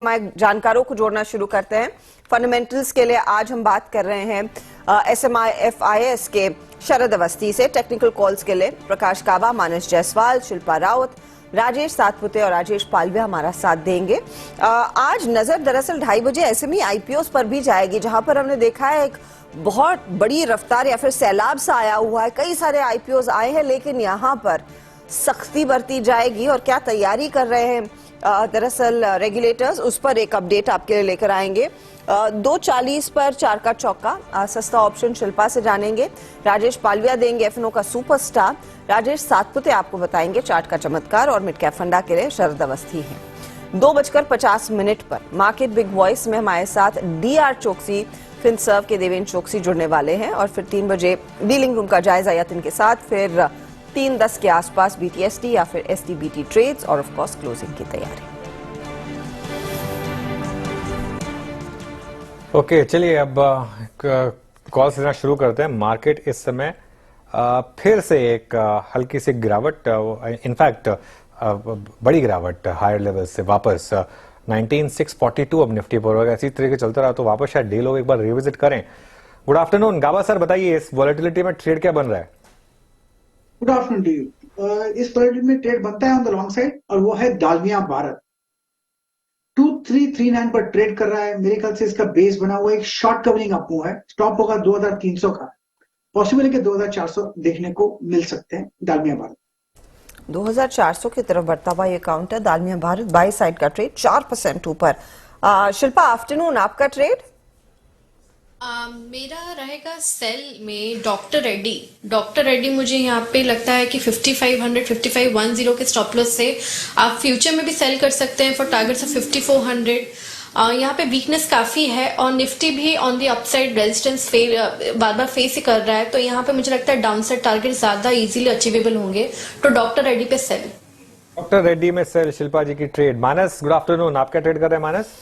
हमारे जानकारों को जोड़ना शुरू करते हैं। फंडामेंटल्स के लिए आज हम बात कर रहे हैं SMIFIS के शरद अवस्थी से। टेक्निकल कॉल्स के लिए प्रकाश काबा, मानस जायसवाल, शिल्पा रावत, राजेश सातपुते और राजेश पालविया हमारा साथ देंगे। आज नजर दरअसल 2:30 बजे SME IPOs पर भी जाएगी, जहां पर हमने देखा है एक बहुत बड़ी रफ्तार या फिर सैलाब सा आया हुआ है। कई सारे IPOs आए हैं, लेकिन यहां पर सख्ती बरती जाएगी और क्या तैयारी कर रहे हैं दरअसल रेगुलेटर्स, उस पर एक अपडेट आपके लिए लेकर आएंगे। 2:40 पर 4 का चौका सस्ता ऑप्शन शिल्पा से जानेंगे। राजेश पालविया देंगे FNO का सुपरस्टार। राजेश सातपुते आपको बताएंगे चार्ट का चमत्कार और मिड कैप फंडा के लिए शरद अवस्थी है। 2:50 पर मार्केट बिग वॉइस में हमारे साथ DR चोकसी, फिनसर्व के देवेंद्र चोकसी जुड़ने वाले हैं और फिर 3 बजे डीलिंग रूम का जायजा यतिन के साथ, फिर 3:10 के आसपास BTST या फिर STBT ट्रेड्स और ऑफ कोर्स क्लोजिंग की तैयारी। ओके, चलिए अब कॉल लेना शुरू करते हैं। मार्केट इस समय फिर से एक हल्की सी गिरावट, इनफैक्ट बड़ी गिरावट हायर लेवल से वापस 19,642 अब निफ्टी पर होगा। इसी तरीके चलता रहा तो वापस शायद डे लोग एक बार रिविजिट करें। गुड आफ्टरनून गाबा सर, बताइए इस वॉलेटिलिटी में ट्रेड क्या बन रहा है? Good afternoon to you. इस वॉलेटिलिटी में ट्रेड बनता है ऑन द लॉन्ग साइड और वो है दालमिया भारत 2339 पर ट्रेड कर रहा है। मेरे ख्याल से इसका बेस बना हुआ एक शॉर्ट कवरिंग अप मूव है। स्टॉप होगा 2300 का, पॉसिबल है कि 2400 देखने को मिल सकते हैं दालमिया भारत। 2400 की तरफ बढ़ता हुआ ये counter Dalmia Bharat buy side का ट्रेड 4% ऊपर। शिल्पा, आफ्टरनून आपका ट्रेड? मेरा रहेगा सेल में डॉक्टर रेड्डी मुझे यहाँ पे लगता है कि 5500 5510 के स्टॉप लॉस से आप फ्यूचर में भी सेल कर सकते हैं फॉर टारगेट्स ऑफ 5400। यहाँ पे वीकनेस काफी है और निफ्टी भी ऑन दी अपसाइड रेजिस्टेंस बार बार फेस ही कर रहा है, तो यहाँ पे मुझे लगता है डाउनसाइड टारगेट ज्यादा इजीली अचीवेबल होंगे, तो डॉक्टर रेड्डी पे सेल। डॉक्टर रेड्डी में सेल, शिल्पा जी की ट्रेड। मानस, गुड आफ्टरनून, आप क्या ट्रेड कर रहे हैं मानस?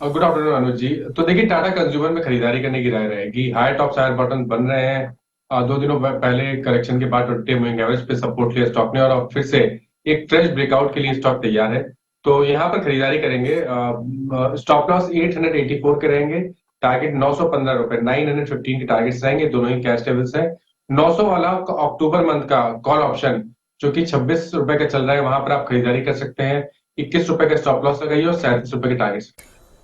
गुड आफ्टरनून अनुज जी। तो देखिए, टाटा कंज्यूमर में खरीदारी करने की राय रहेगी। हायर टॉप हायर बॉटम बन रहे हैं। 2 दिनों पहले करेक्शन के बाद 20 मूविंग एवरेज पे सपोर्ट लिया स्टॉक ने और अब फिर से एक फ्रेश ब्रेकआउट के लिए स्टॉक तैयार है, तो यहाँ पर खरीदारी करेंगे। स्टॉप लॉस 884 के रहेंगे, टारगेट 915 रुपए, 915 के टारगेट्स रहेंगे, दोनों ही कैश लेवल्स है। 900 वाला अक्टूबर मंथ का कॉल ऑप्शन जो कि 26 रुपए का चल रहा है, वहां पर आप खरीदारी कर सकते हैं। 21 रुपए का स्टॉप लॉस लगाइए और 37 रुपए के टारगेट्स।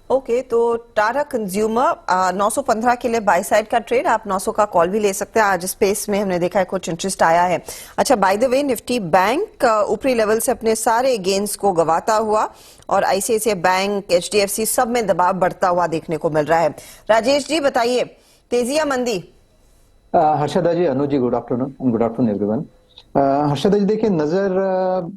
ओके, तो टाटा कंज्यूमर 915 के लिए बाई साइड का ट्रेड, आप 900 का कॉल भी ले सकते हैं। आज स्पेस में हमने देखा है कुछ इंटरेस्ट आया है। अच्छा, bye the way Nifty bank ऊपरी लेवल से अपने सारे गेन्स को गवाता हुआ और ICICI बैंक, HDFC सब में दबाव बढ़ता हुआ देखने को मिल रहा है। राजेश जी बताइए, तेजी या मंदी? Harshada ji, Anu ji, good afternoon and good afternoon everyone. Harshada ji, देखिए नजर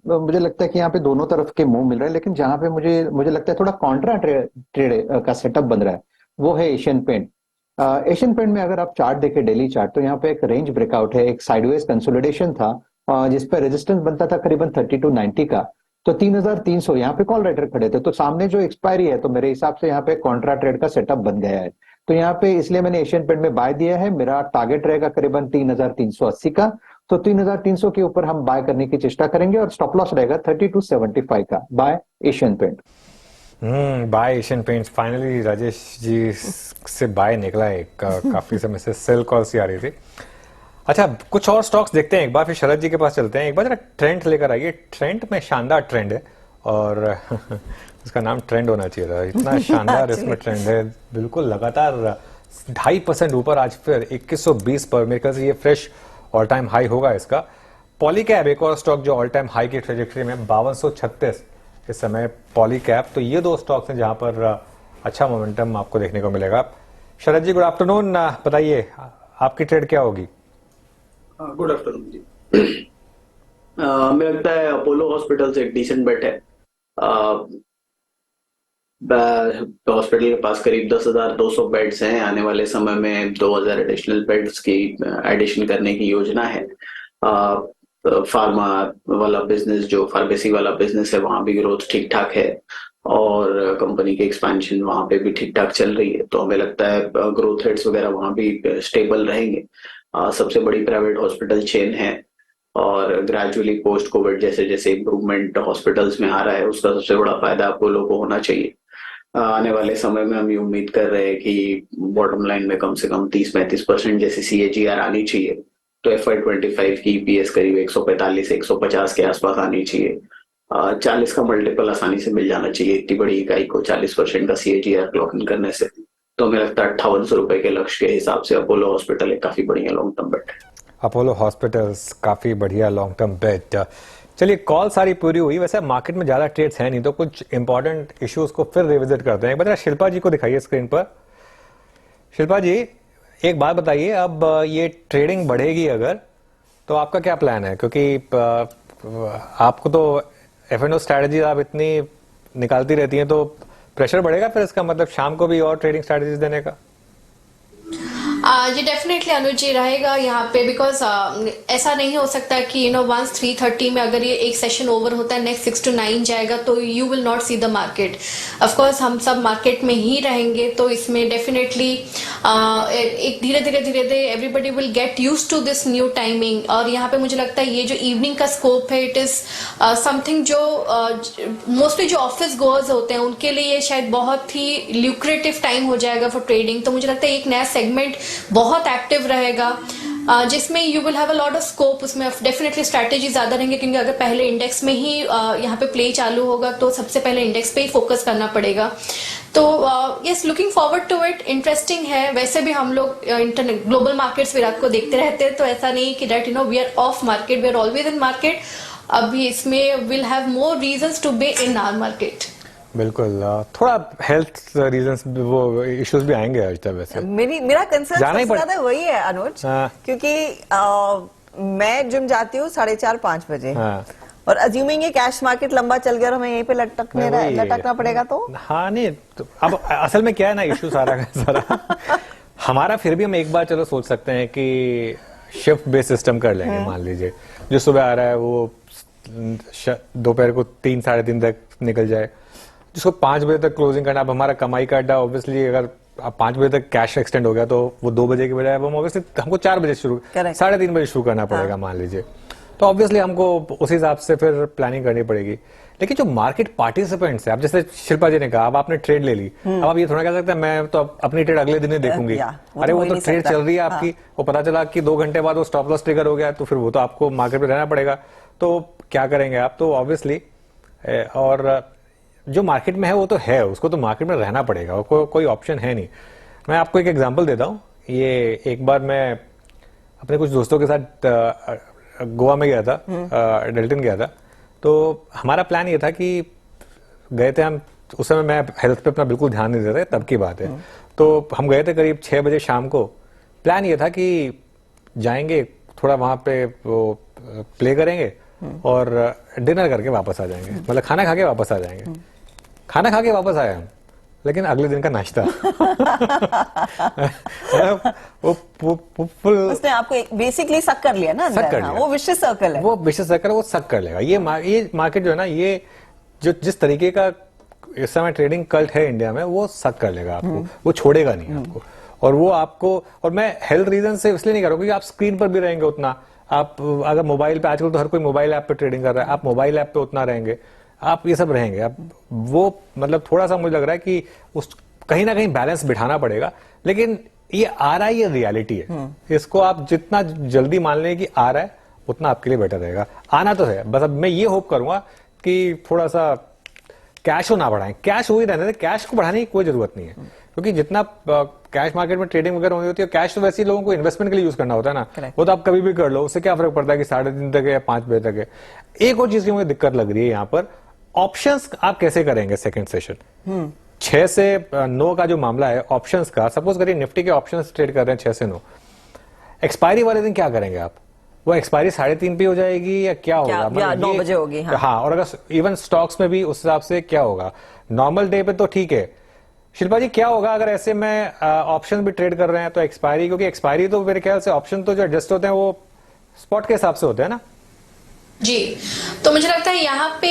मुझे लगता है कि यहाँ पे दोनों तरफ के मूव मिल रहे हैं, लेकिन जहां पे मुझे लगता है थोड़ा कॉन्ट्रा ट्रेड का सेटअप बन रहा है वो है एशियन पेंट। एशियन पेंट में अगर आप चार्ट देखें, डेली चार्ट, तो यहाँ पे एक रेंज ब्रेकआउट है, एक साइडवेज कंसोलिडेशन था जिसपे रेजिस्टेंस बनता था करीबन 3290 का, तो 3300 यहाँ पे कॉल राइटर खड़े थे, तो सामने जो एक्सपायरी है तो मेरे हिसाब से यहाँ पे कॉन्ट्रा ट्रेड का सेटअप बन गया है। तो यहाँ पे इसलिए मैंने एशियन पेंट में बाय दिया है। मेरा टारगेट रहेगा करीबन 3380 का, तो 3300 के ऊपर हम बाय करने की चेष्टा करेंगे और स्टॉप लॉस रहेगा 3275 का buy Asian paint. Buy Asian paints. Finally Rajesh ji से बाय निकला है, काफी समय से सेल कॉल्स ही आ रही थी। अच्छा, कुछ और स्टॉक्स देखते हैं, एक बार फिर शरद जी के पास चलते हैं। एक बार जरा ट्रेंड लेकर आइए। ट्रेंड में शानदार ट्रेंड है और उसका नाम ट्रेंड होना चाहिए था, इतना शानदार इसमें ट्रेंड है। बिल्कुल लगातार 2.5% ऊपर, आज फिर 2120 पर। मेरे ख्याल से ये फ्रेश ऑल टाइम हाई होगा इसका। पॉलीकैब एक और स्टॉक जो ऑल टाइम हाई की ट्रेजेक्टरी में, 5236 इस समय पॉलीकैब। तो ये 2 स्टॉक्स हैं जहां पर अच्छा मोमेंटम आपको देखने को मिलेगा। शरद जी, गुड आफ्टरनून, बताइए आपकी ट्रेड क्या होगी? गुड आफ्टरनून जी। मुझे लगता है अपोलो हॉस्पिटल्स एक डिसेंट बेट है। हॉस्पिटल के पास करीब 10,200 बेड्स हैं। आने वाले समय में 2,000 एडिशनल बेड्स की एडिशन करने की योजना है। फार्मा वाला बिजनेस, जो फार्मेसी वाला बिजनेस है, वहां भी ग्रोथ ठीक ठाक है और कंपनी की एक्सपेंशन वहां पे भी ठीक ठाक चल रही है, तो हमें लगता है ग्रोथ रेट्स वगैरह वहां भी स्टेबल रहेंगे। सबसे बड़ी प्राइवेट हॉस्पिटल चेन है और ग्रेजुअली पोस्ट कोविड जैसे जैसे इम्प्रूवमेंट हॉस्पिटल्स में आ रहा है, उसका सबसे बड़ा फायदा अपोलो को होना चाहिए। आने वाले समय में हम ये उम्मीद कर रहे हैं कि बॉटम लाइन में कम से कम 30-35% जैसी CAGR आनी चाहिए। तो FY25 की EPS करीब 145-150 के आसपास आनी चाहिए। 40 का मल्टीपल आसानी से मिल जाना चाहिए इतनी बड़ी इकाई को 40% का CAGR क्लॉक इन करने से। तो हमें लगता है 5800 रुपए के लक्ष्य के हिसाब से अपोलो हॉस्पिटल एक काफी बढ़िया लॉन्ग टर्म बेट है। अपोलो हॉस्पिटल्स काफी बढ़िया लॉन्ग टर्म बेट। चलिए कॉल सारी पूरी हुई, वैसे मार्केट में ज्यादा ट्रेड्स हैं नहीं, तो कुछ इंपॉर्टेंट इश्यूज को फिर रिविजिट करते हैं। एक बार शिल्पा जी को दिखाइए स्क्रीन पर। शिल्पा जी एक बात बताइए, अब ये ट्रेडिंग बढ़ेगी अगर, तो आपका क्या प्लान है? क्योंकि आपको तो F&O स्ट्रैटेजी आप इतनी निकालती रहती हैं, तो प्रेशर बढ़ेगा फिर इसका मतलब शाम को भी और ट्रेडिंग स्ट्रैटेजीज देने का? ये डेफिनेटली अनुज जी रहेगा यहाँ पे, बिकॉज ऐसा नहीं हो सकता कि वंस 3:30 में अगर ये एक सेशन ओवर होता है नेक्स्ट 6 to 9 जाएगा तो you will not see the market. Of course हम सब मार्केट में ही रहेंगे, तो इसमें डेफिनेटली एक धीरे धीरे everybody will get use to this new timing. और यहाँ पे मुझे लगता है ये जो इवनिंग का स्कोप है इट इज समथिंग जो मोस्टली जो ऑफिस गोअर्स होते हैं उनके लिए ये शायद बहुत ही ल्यूक्रेटिव टाइम हो जाएगा फॉर ट्रेडिंग। तो मुझे लगता है एक नया सेगमेंट बहुत एक्टिव रहेगा जिसमें you will have a lot of scope. उसमें डेफिनेटली स्ट्रैटेजी ज्यादा रहेंगे, क्योंकि अगर पहले इंडेक्स में ही यहाँ पे प्ले चालू होगा तो सबसे पहले इंडेक्स पे ही फोकस करना पड़ेगा। तो yes, looking forward to it, interesting है। वैसे भी हम लोग ग्लोबल मार्केट्स विराट को देखते रहते हैं, तो ऐसा नहीं कि that we are off market, we are always in market. अभी इसमें will have more reasons to be in our market. बिल्कुल, थोड़ा हेल्थ रीजंस वो इश्यूज भी आएंगे आज तक। वैसे मेरा कंसर्न जाना ही सबसे ज्यादा वही है अनुज, क्योंकि मैं जिम जाती हूँ 4:30-5 बजे, और अज्यूमिंग ये कैश मार्केट लंबा चल गया और हमें यहीं पे लटकना पड़ेगा तो हाँ नहीं तो अब असल में क्या है ना, इश्यू सारा का सारा हमारा फिर भी हम एक बार चलो सोच सकते हैं कि शिफ्ट बेस्ड सिस्टम कर लेंगे। मान लीजिए जो सुबह आ रहा है वो दोपहर को 3-3:30 तक निकल जाए, जिसको 5 बजे तक क्लोजिंग करना। अब हमारा कमाई का अड्डा ऑब्वियसली अगर 5 बजे तक कैश एक्सटेंड हो गया तो वो 2 बजे की बजाय अब हम ऑब्वियसली हमको 4 बजे शुरू 3:30 बजे शुरू करना पड़ेगा मान लीजिए। तो ऑब्वियसली हमको उस हिसाब से फिर प्लानिंग करनी पड़ेगी। लेकिन जो मार्केट पार्टिसिपेंट्स है, अब जैसे शिल्पा जी ने कहा अब आपने ट्रेड ले ली, अब आप ये थोड़ा कह सकते हैं मैं तो अपनी ट्रेड अगले दिन ही देखूंगी। अरे वो तो ट्रेड चल रही है आपकी, वो पता चला कि 2 घंटे बाद वो स्टॉप लॉस ट्रिगर हो गया, तो फिर वो तो आपको मार्केट में रहना पड़ेगा। तो क्या करेंगे आप? तो ऑब्वियसली और जो मार्केट में है वो तो है, उसको तो मार्केट में रहना पड़ेगा, कोई ऑप्शन है नहीं। मैं आपको एक एग्जांपल देता हूँ। ये एक बार मैं अपने कुछ दोस्तों के साथ गोवा में गया था, डेल्टन गया था। तो हमारा प्लान ये था कि गए थे हम, उस समय मैं हेल्थ पे अपना बिल्कुल ध्यान नहीं देता, तब की बात है। तो हम गए थे करीब 6 बजे शाम को। प्लान ये था कि जाएंगे थोड़ा वहां पे वो प्ले करेंगे और डिनर करके वापस आ जाएंगे, मतलब खाना खा के वापस आ जाएंगे। खाना खा के वापस आए हम, लेकिन अगले दिन का नाश्ता उसने आपको बेसिकली सक कर लिया ना, सक कर लिया। वो विशियस सर्कल है, वो विशियस सर्कल, वो सक कर लेगा। ये मार्केट जो है ना, ये जो जिस तरीके का इस समय ट्रेडिंग कल्ट है इंडिया में, वो सक कर लेगा आपको, वो छोड़ेगा नहीं आपको। और वो आपको, और मैं हेल्थ रीजन से इसलिए नहीं कर रहा हूँ क्योंकि आप स्क्रीन पर भी रहेंगे उतना, आप अगर मोबाइल पे, आजकल तो हर कोई मोबाइल ऐप पे ट्रेडिंग कर रहा है, आप मोबाइल ऐप पे उतना रहेंगे, आप ये सब रहेंगे। आप वो मतलब थोड़ा सा मुझे लग रहा है कि उस कहीं ना कहीं बैलेंस बिठाना पड़ेगा। लेकिन ये आ रहा है, ये रियलिटी है, इसको आप जितना जल्दी मान लें कि आ रहा है उतना आपके लिए बेटर रहेगा। आना तो है, बस अब मैं ये होप करूंगा कि थोड़ा सा कैश को ना बढ़ाएं। कैश हो ही रहने दें, कैश को बढ़ाने की कोई जरूरत नहीं है, क्योंकि जितना कैश मार्केट में ट्रेडिंग वगैरह होती है, कैश तो वैसे ही लोगों को इन्वेस्टमेंट के लिए यूज करना होता है ना। वो तो आप कभी भी कर लो, उससे क्या फर्क पड़ता है कि 3:30 तक है या 5 बजे तक है। एक और चीज की मुझे दिक्कत लग रही है यहाँ पर, ऑप्शंस आप कैसे करेंगे सेकंड सेशन? 6 से 9 का जो मामला है ऑप्शंस का, सपोज करिए निफ्टी के ऑप्शंस ट्रेड कर रहे हैं 6 से 9, एक्सपायरी वाले दिन क्या करेंगे आप? वो एक्सपायरी 3:30 पे हो जाएगी या क्या होगा? मतलब 9 बजे होगी। हाँ, और अगर इवन स्टॉक्स में भी उस हिसाब से क्या होगा? नॉर्मल डे पे तो ठीक है। शिल्पा जी क्या होगा अगर ऐसे में ऑप्शन भी ट्रेड कर रहे हैं तो एक्सपायरी, क्योंकि एक्सपायरी तो मेरे ख्याल से ऑप्शन तो जो एडजस्ट होते हैं वो स्पॉट के हिसाब से होते हैं ना? जी, तो मुझे लगता है यहाँ पे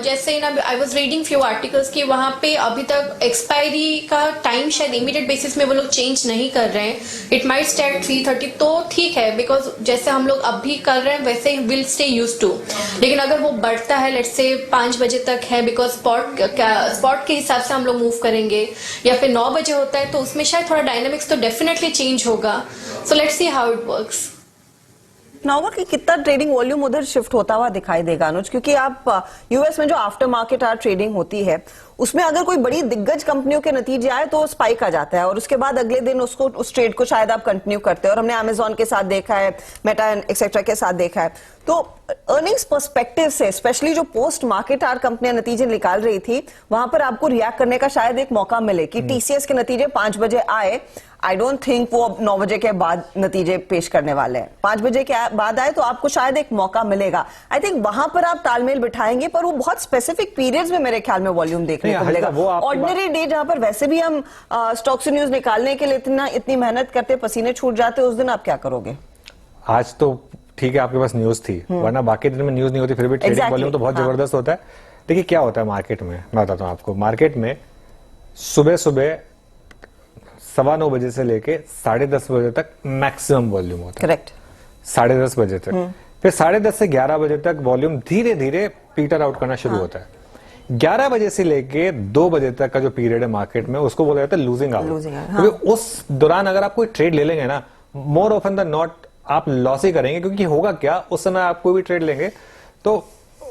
जैसे ना I was reading few articles कि वहाँ पे अभी तक एक्सपायरी का टाइम शायद इमीडिएट बेसिस में वो लोग चेंज नहीं कर रहे हैं. इट माइट स्टे एट 3:30, तो ठीक है, बिकॉज जैसे हम लोग अभी कर रहे हैं वैसे विल स्टे यूज टू. लेकिन अगर वो बढ़ता है, लेट्स से 5 बजे तक है, बिकॉज स्पॉट के हिसाब से हम लोग मूव करेंगे, या फिर 9 बजे होता है, तो उसमें शायद थोड़ा डायनामिक्स तो डेफिनेटली चेंज होगा. So let's see how it works. ना होगा कि कितना ट्रेडिंग वॉल्यूम उधर शिफ्ट होता हुआ दिखाई देगा अनुज, क्योंकि आप यूएस में जो आफ्टर मार्केट आर ट्रेडिंग होती है उसमें अगर कोई बड़ी दिग्गज कंपनियों के नतीजे आए तो स्पाइक आ जाता है और उसके बाद अगले दिन उसको उस ट्रेड को शायद आप कंटिन्यू करते हैं. और हमने अमेजॉन के साथ देखा है, मेटा एक्सेट्रा के साथ देखा है. तो अर्निंग्स पर्सपेक्टिव से स्पेशली जो पोस्ट मार्केट आर कंपनियां नतीजे निकाल रही थी वहां पर आपको रिएक्ट करने का शायद एक मौका मिले कि टीसीएस के नतीजे 5 बजे आए. आई डोंट थिंक वो अब 9 बजे के बाद नतीजे पेश करने वाले हैं. 5 बजे के बाद आए तो आपको शायद एक मौका मिलेगा. आई थिंक वहां पर आप तालमेल बिठाएंगे, पर वो बहुत स्पेसिफिक पीरियड्स में मेरे ख्याल में वॉल्यूम देखने को मिलेगा. ऑर्डिनरी डे जहां पर वैसे भी हम स्टॉक्स न्यूज निकालने के लिए इतनी मेहनत करते, पसीने छूट जाते, उस दिन आप क्या करोगे? आज तो ठीक है आपके पास न्यूज थी, वरना बाकी दिन में न्यूज नहीं होती, फिर भी ट्रेडिंग वॉल्यूम तो बहुत जबरदस्त होता है. देखिए क्या होता है मार्केट में, मैं बताता हूँ आपको. मार्केट में सुबह सुबह 9:15 बजे से लेके 10:30 बजे तक मैक्सिमम वॉल्यूम होता है. करेक्ट. 10:30 बजे तक. फिर 10:30 से 11 बजे तक वॉल्यूम धीरे धीरे पीटर आउट करना शुरू होता है. 11 बजे से लेके 2 बजे तक का जो पीरियड है मार्केट में उसको बोला जाता है लूजिंग आवर. क्योंकि उस दौरान अगर आप कोई ट्रेड ले लेंगे ना, मोर ऑफन द नॉट आप लॉस ही करेंगे. क्योंकि होगा क्या, उस समय आप कोई भी ट्रेड लेंगे तो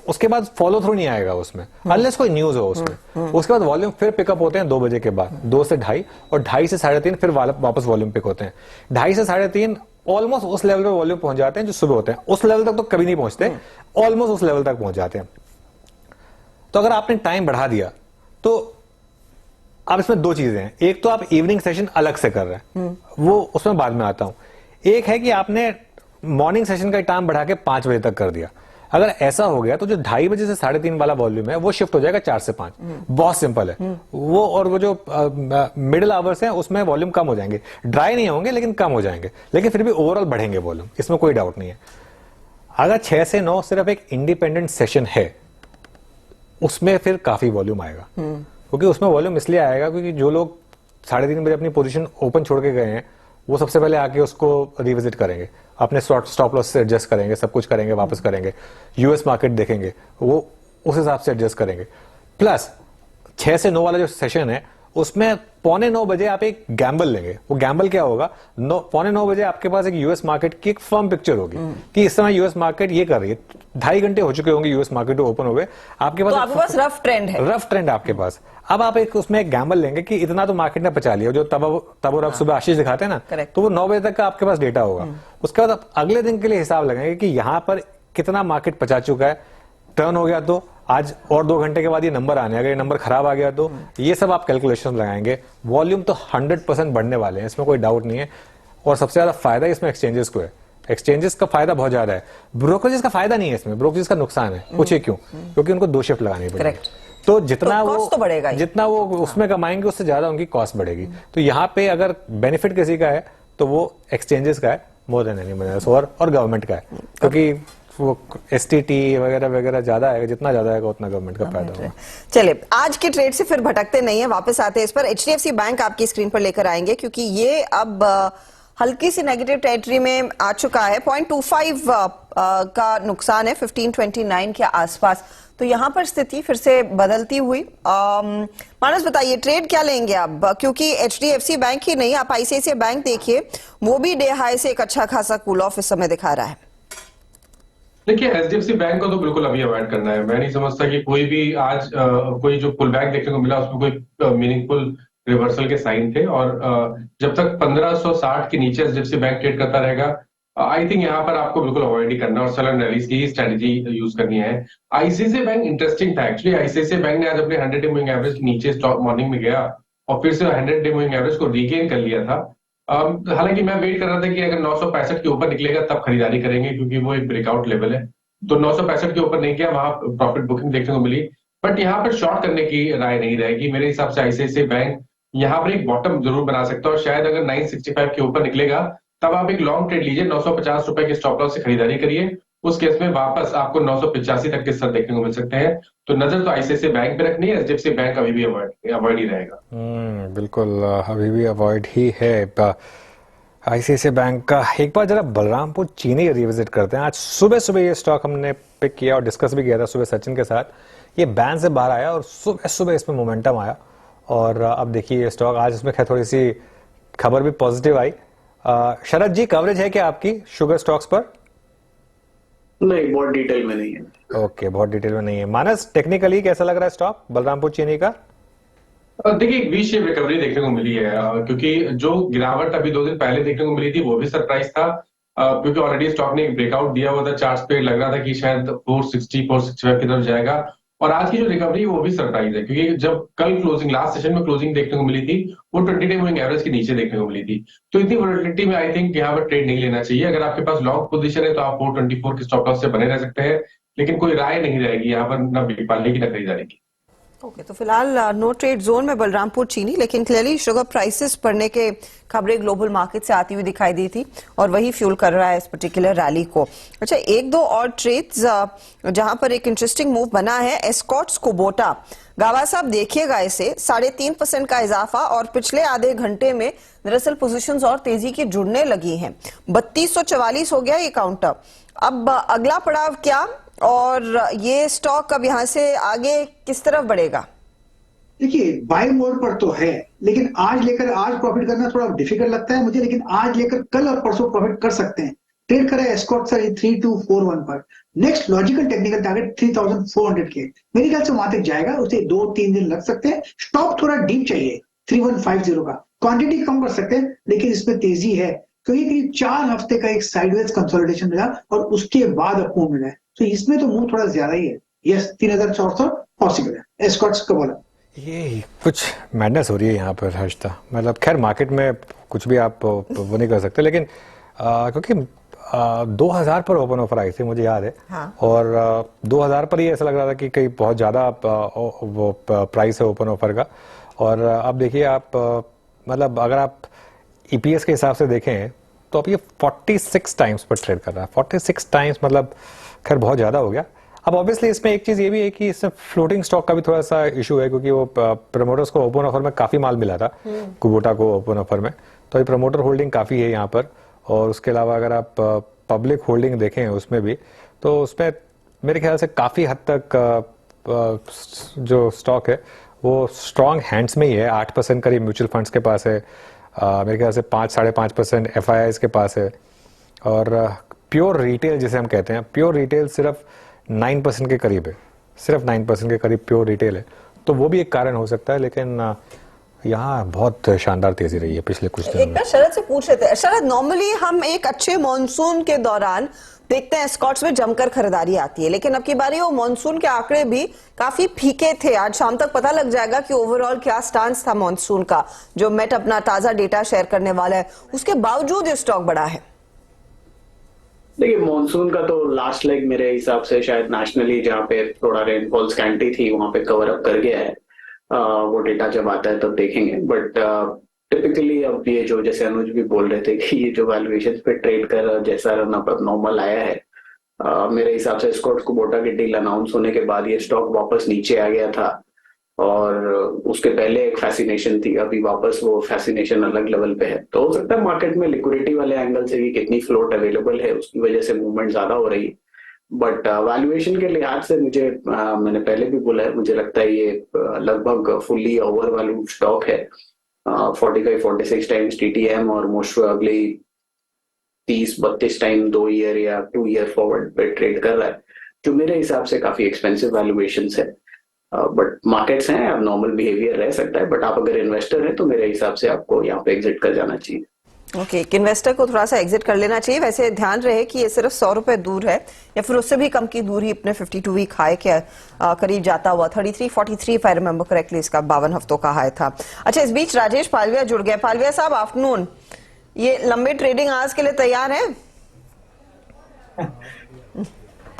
उसके बाद फॉलो थ्रू नहीं आएगा उसमें, अनलेस कोई न्यूज हो उसमें. उसके बाद वॉल्यूम फिर पिकअप होते हैं 2 बजे के बाद, 2 से 2:30, और 2:30 से 3:30 फिर वापस वॉल्यूम पिक होते हैं. 2:30 से 3:30 ऑलमोस्ट उस लेवल पे वॉल्यूम पहुंच जाते हैं जो सुबह होते हैं. उस लेवल तक तो कभी नहीं पहुंचते, ऑलमोस्ट उस लेवल तक पहुंच जाते हैं. तो अगर आपने टाइम बढ़ा दिया तो अब इसमें 2 चीजें हैं. एक तो आप इवनिंग सेशन अलग से कर रहे हैं, वो उसमें बाद में आता हूं. एक है कि आपने मॉर्निंग सेशन का टाइम बढ़ा के 5 बजे तक कर दिया. अगर ऐसा हो गया तो जो 2:30 बजे से 3:30 वाला वॉल्यूम है वो शिफ्ट हो जाएगा 4 से 5. बहुत सिंपल है वो. और वो जो मिडिल आवर्स हैं उसमें वॉल्यूम कम हो जाएंगे, ड्राई नहीं होंगे लेकिन कम हो जाएंगे, लेकिन फिर भी ओवरऑल बढ़ेंगे वॉल्यूम, इसमें कोई डाउट नहीं है. अगर 6 से 9 सिर्फ एक इंडिपेंडेंट सेशन है उसमें फिर काफी वॉल्यूम आएगा. क्योंकि उसमें वॉल्यूम इसलिए आएगा क्योंकि जो लोग 3:30 बजे अपनी पोजीशन ओपन छोड़ के गए हैं वो सबसे पहले आके उसको रिविजिट करेंगे, अपने स्टॉप लॉस से एडजस्ट करेंगे, सब कुछ करेंगे, वापस करेंगे, यूएस मार्केट देखेंगे, वो उस हिसाब से एडजस्ट करेंगे. प्लस 6 से 9 वाला जो सेशन है उसमें 8:45 बजे आप एक गैम्बल लेंगे. वो गैम्बल क्या होगा, 8:45 बजे आपके पास एक यूएस मार्केट की एक फर्म पिक्चर होगी कि इस समय यूएस मार्केट ये कर रही है. 2.5 घंटे हो चुके होंगे यूएस मार्केट ओपन हो गए, आपके पास तो आपके पास रफ ट्रेंड है. रफ ट्रेंड आपके पास. अब आप एक उसमें एक गैम्बल लेंगे कि इतना तो मार्केट ने पचा लिया, जो तब और अब सुबह आशीष दिखाते हैं ना, तो वो 9 बजे तक का आपके पास डेटा होगा. उसके बाद आप अगले दिन के लिए हिसाब लगाएंगे कि यहां पर कितना मार्केट पचा चुका है. टर्न हो गया तो आज और 2 घंटे के बाद ये नंबर आने, अगर ये नंबर खराब आ गया तो ये सब आप कैलकुलेशन लगाएंगे. वॉल्यूम तो 100% बढ़ने वाले हैं, इसमें कोई डाउट नहीं है. और सबसे ज्यादा फायदा इसमें एक्सचेंजेस को है. एक्सचेंजेस का फायदा बहुत ज्यादा है, ब्रोकरेज का फायदा नहीं है इसमें. ब्रोकरेज का नुकसान है. पूछिए क्यों? क्योंकि उनको 2 शिफ्ट लगानी पड़ेगी. तो जितना वो तो बढ़ेगा, जितना वो उसमें कमाएंगे उससे ज्यादा उनकी कॉस्ट बढ़ेगी. तो यहाँ पे अगर बेनिफिट किसी का है तो वो एक्सचेंजेस का है मोर देन एनी, और गवर्नमेंट का है. क्योंकि वो एसटीटी वगैरह वगैरह ज्यादा है, जितना ज्यादा है उतना गवर्नमेंट का फायदा होगा. चलिए आज के ट्रेड से फिर भटकते नहीं है, वापस आते हैं इस पर. एचडीएफसी बैंक आपकी स्क्रीन पर लेकर आएंगे क्योंकि ये अब हल्की सी नेगेटिव टेरिटरी में आ चुका है. 0.25 का नुकसान है 1529 के आसपास. तो यहां पर स्थिति फिर से बदलती हुई. मानस बताइए ट्रेड क्या लेंगे अब, क्योंकि एचडीएफसी बैंक ही नहीं, आप आईसीआईसीआई बैंक देखिए, वो भी डे हाई से एक अच्छा खासा कूल ऑफ इस समय दिखा रहा है. देखिए एचडीएफसी बैंक को तो बिल्कुल अभी अवॉइड करना है. मैं नहीं समझता कि कोई भी आज कोई जो पुल बैक देखने को मिला उसमें कोई मीनिंगफुल रिवर्सल के साइन थे. और जब तक 1560 के नीचे एचडीएफसी बैंक ट्रेड करता रहेगा, आई थिंक यहाँ पर आपको बिल्कुल अवॉइड ही करना और सेल एंड रैलीज की ही स्ट्रेटेजी यूज करनी है. आईसीआईसीआई बैंक इंटरेस्टिंग था एक्चुअली. आईसीआईसीआई बैंक ने आज अपने 100 डे मूविंग एवरेज के नीचे स्टॉक मॉर्निंग में गया और फिर से 100 डे मूविंग एवरेज को रीगेन कर लिया था. हालांकि मैं वेट कर रहा था कि अगर 965 के ऊपर निकलेगा तब खरीदारी करेंगे, क्योंकि वो एक ब्रेकआउट लेवल है. तो 965 के ऊपर नहीं गया, वहां प्रॉफिट बुकिंग देखने को मिली. बट यहाँ पर शॉर्ट करने की राय नहीं रहेगी मेरे हिसाब से. आईसीआईसीआई बैंक यहाँ पर एक बॉटम जरूर बना सकता है और शायद अगर 965 के ऊपर निकलेगा तब आप एक लॉन्ग ट्रेड लीजिए. 950 रुपए के स्टॉप लॉस से खरीदारी करिए उस केस में वापस आपको 985 तक के स्तर देखने को मिल सकते हैं। तो नजर तो आईसीआईसीआई बैंक पे रखनी है, एचडीएफसी बैंक अभी भी अवॉइड ही रहेगा। बिल्कुल अभी भी अवॉइड ही है आईसीआईसीआई बैंक का। एक बार जरा बलरामपुर चीनी रिविजिट करते हैं। आज सुबह सुबह ये स्टॉक हमने पिक किया और डिस्कस भी किया था सुबह सचिन के साथ। ये बैन से बाहर आया और सुबह सुबह इसमें मोमेंटम आया और अब देखिए ये स्टॉक आज इसमें खैर थोड़ी सी खबर भी पॉजिटिव आई। शरद जी कवरेज है क्या आपकी शुगर स्टॉक्स पर? नहीं, बहुत डिटेल में नहीं है। ओके, बहुत डिटेल में नहीं है। मानस टेक्निकली कैसा लग रहा है स्टॉक बलरामपुर चीनी का? देखिए एक वी शेप रिकवरी देखने को मिली है, क्योंकि जो गिरावट अभी 2 दिन पहले देखने को मिली थी वो भी सरप्राइज था, क्योंकि ऑलरेडी स्टॉक ने एक ब्रेकआउट दिया हुआ था चार्ट्स पे, लग रहा था कि शायद 460 465 की तरफ जाएगा। और आज की जो रिकवरी वो भी सरप्राइज है, क्योंकि जब कल क्लोजिंग लास्ट सेशन में क्लोजिंग देखने को मिली थी वो 20 डे मूविंग एवरेज के नीचे देखने को मिली थी। तो इतनी वोलेटिलिटी में आई थिंक यहाँ पर ट्रेड नहीं लेना चाहिए। अगर आपके पास लॉन्ग पोजीशन है तो आप 424 के स्टॉप लॉस से बने रह सकते हैं, लेकिन कोई राय नहीं रहेगी यहाँ पर ना बिकवाली की ना खरीदारी की। ओके, तो फिलहाल नो ट्रेड जोन में बलरामपुर चीनी, लेकिन क्लियरली शुगर प्राइसेस बढ़ने के खबरें ग्लोबल मार्केट से आती हुई दिखाई दी थी और वही फ्यूल कर रहा है इस पर्टिकुलर रैली को। अच्छा, एक दो और ट्रेड्स जहां पर एक इंटरेस्टिंग मूव बना है, एस्कॉर्ट्स कुबोटा। गावा साहब देखिएगा इसे 3.5% का इजाफा और पिछले आधे घंटे में दरअसल पोजीशंस और तेजी की जुड़ने लगी हैं। 3244 हो गया ये काउंटर। अब अगला पड़ाव क्या और ये स्टॉक अब यहां से आगे किस तरफ बढ़ेगा? देखिए बाय मोड पर तो है, लेकिन आज लेकर आज प्रॉफिट करना थोड़ा डिफिकल्ट लगता है मुझे, लेकिन आज लेकर कल और परसों प्रॉफिट कर सकते हैं। ट्रेड करें एस्कॉर्ट सर 3241 पर। नेक्स्ट लॉजिकल टेक्निकल टारगेट 3400 के, मेरे ख्याल से वहां तक जाएगा, उसे 2-3 दिन लग सकते हैं। स्टॉप थोड़ा डीप चाहिए 3150 का, क्वांटिटी कम कर सकते हैं, लेकिन इसमें तेजी है क्योंकि करीब 4 हफ्ते का एक साइडवेज कंसोलिडेशन मिला और उसके बाद अपमूव मिला है, तो इसमें तो मूव थोड़ा ज्यादा ही है। यस, 3400 पॉसिबल है एस्कॉर्ट्स का बोला। ये कुछ मैडनेस हो रही है यहाँ पर हर्षता, मतलब खैर मार्केट में कुछ भी आप वो नहीं कर सकते, लेकिन क्योंकि 2000 पर ओपन ऑफर आई थी मुझे याद है। हाँ। और 2000 पर ही ऐसा लग रहा था कि कहीं बहुत ज्यादा वो प्राइस है ओपन ऑफर का। और अब देखिए आप मतलब अगर आप ईपीएस के हिसाब से देखें तो अब ये 46 टाइम्स पर ट्रेड कर रहा है। 46 टाइम्स मतलब खैर बहुत ज्यादा हो गया। अब ऑब्वियसली इसमें एक चीज ये भी है कि इसमें फ्लोटिंग स्टॉक का भी थोड़ा सा इशू है, क्योंकि वो प्रमोटर्स को ओपन ऑफर में काफी माल मिला था कुबोटा को ओपन ऑफर में, तो ये प्रमोटर होल्डिंग काफी है यहाँ पर। और उसके अलावा अगर आप पब्लिक होल्डिंग देखें उसमें भी, तो उसमें मेरे ख्याल से काफी हद तक जो स्टॉक है वो स्ट्रॉन्ग हैंड्स में ही है। 8% करीब म्यूचुअल फंड्स के पास है, मेरे ख्याल से 5-5.5% एफआईआईज के पास है। और प्योर रिटेल जिसे हम कहते हैं, प्योर रिटेल सिर्फ 9% के करीब है, सिर्फ 9% के करीब प्योर रिटेल है, तो वो भी एक कारण हो सकता है। लेकिन यहाँ बहुत शानदार तेजी रही है पिछले कुछ दिनों में। एक बार शरद से पूछ लेते हैं। शरद, नॉर्मली हम एक अच्छे मॉनसून के दौरान देखते हैं स्कॉट्स में जमकर खरीदारी आती है, लेकिन अब की बारी वो मॉनसून के आंकड़े भी काफी फीके थे। आज शाम तक पता लग जाएगा कि ओवरऑल क्या स्टांस था मॉनसून का। जो मेट अपना ताजा डेटा शेयर करने वाला है, उसके बावजूद ये स्टॉक बढ़ा है। देखिए मॉनसून का तो लास्ट लेग मेरे हिसाब से शायद नेशनली जहाँ पे थोड़ा रेनफॉल स्कैंटी थी वहां पे कवर अप कर गया है। वो डेटा जब आता है तब देखेंगे, बट टिपिकली अब ये जो जैसे अनुज भी बोल रहे थे कि ये जो वैल्यूएशन पे ट्रेड कर जैसा रनअप नॉर्मल आया है, मेरे हिसाब से एस्कॉर्ट्स कुबोटा की डील अनाउंस होने के बाद ये स्टॉक वापस नीचे आ गया था और उसके पहले एक फैसिनेशन थी, अभी वापस वो फैसिनेशन अलग लेवल पे है। तो हो सकता है मार्केट में लिक्विडिटी वाले एंगल से भी कितनी फ्लोट अवेलेबल है उसकी वजह से मूवमेंट ज्यादा हो रही है, बट वैल्यूएशन के लिहाज से मुझे मैंने पहले भी बोला है, मुझे लगता है ये लगभग फुल्ली ओवर वैल्यूड स्टॉक है। 45-46 टाइम्स टीटीएम और मोस्ट प्रोबेबली 30-32 टाइम 2 ईयर या 2 ईयर फॉरवर्ड पे ट्रेड कर रहा है, जो मेरे हिसाब से काफी एक्सपेंसिव वैल्यूएशन है। बट मार्केट्स हैं, अब नॉर्मल बिहेवियर रह सकता है, बट आप अगर इन्वेस्टर हैं तो मेरे हिसाब से आपको यहाँ पे एग्जिट कर जाना चाहिए। ओके, इन्वेस्टर को थोड़ा सा एग्जिट कर लेना चाहिए। वैसे ध्यान रहे कि ये सिर्फ 100 रुपए दूर है या फिर उससे भी कम की दूरी अपने 52 वीक हाई के करीब जाता हुआ 3343 इफ आई रिमेंबर करेक्टली इसका 52 हफ्तों का हाई था। अच्छा, इस बीच राजेश पालविया जुड़ गए। पालविया साहब आफ्टरनून, ये लंबे ट्रेडिंग आवर्स के लिए तैयार है?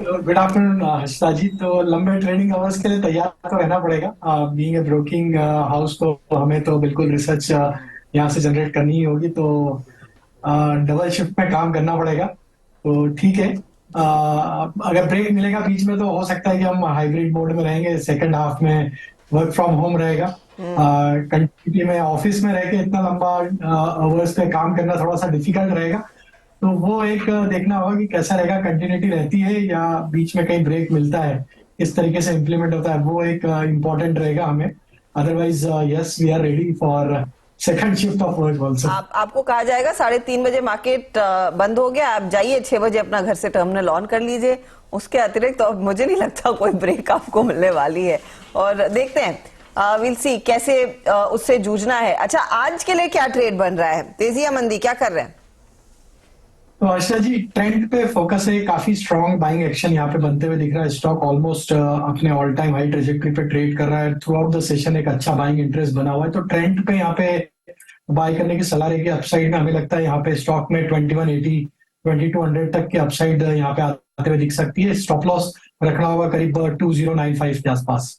गुड आफ्टरनून हर्षिता जी। तो लंबे ट्रेडिंग आवर्स के लिए तैयार तो रहना पड़ेगा। बीइंग ए ब्रोकिंग हाउस तो हमें तो बिल्कुल रिसर्च यहाँ से जनरेट करनी ही होगी, तो डबल शिफ्ट में काम करना पड़ेगा। तो ठीक है, अगर ब्रेक मिलेगा बीच में तो हो सकता है कि हम हाइब्रिड मोड में रहेंगे, सेकंड हाफ में वर्क फ्रॉम होम रहेगा। कंटिन्यूटी में ऑफिस में रह के इतना लंबा आवर्स पे काम करना थोड़ा सा डिफिकल्ट रहेगा, तो वो एक देखना होगा कि कैसा रहेगा, कंटिन्यूटी रहती है या बीच में कहीं ब्रेक मिलता है, किस तरीके से इम्प्लीमेंट होता है, वो एक इम्पोर्टेंट रहेगा हमें। Otherwise yes, we are ready for second shift of work also. आपको कहा जाएगा 3:30 बजे मार्केट बंद हो गया, आप जाइए 6 बजे अपना घर से टर्मिनल ऑन कर लीजिए। उसके अतिरिक्त तो अब मुझे नहीं लगता कोई ब्रेक आपको मिलने वाली है, और देखते हैं विल सी कैसे उससे जूझना है। अच्छा, आज के लिए क्या ट्रेड बन रहा है, तेजी या मंदी, क्या कर रहे हैं? तो आशा जी, ट्रेंड पे फोकस है, काफी स्ट्रॉन्ग बाइंग एक्शन यहाँ पे बनते हुए दिख रहा है। स्टॉक ऑलमोस्ट अपने ऑल टाइम हाई ट्रेजेक्टरी पे ट्रेड कर रहा है। थ्रू आउट द सेशन एक अच्छा बाइंग इंटरेस्ट बना हुआ है, तो ट्रेंड पे यहाँ पे बाय करने की सलाह रहेगी। अपसाइड में हमें लगता है यहाँ पे स्टॉक में 2180 2200 तक की अपसाइड यहाँ पे आते हुए दिख सकती है। स्टॉप लॉस रखना होगा करीब 2095 के आसपास।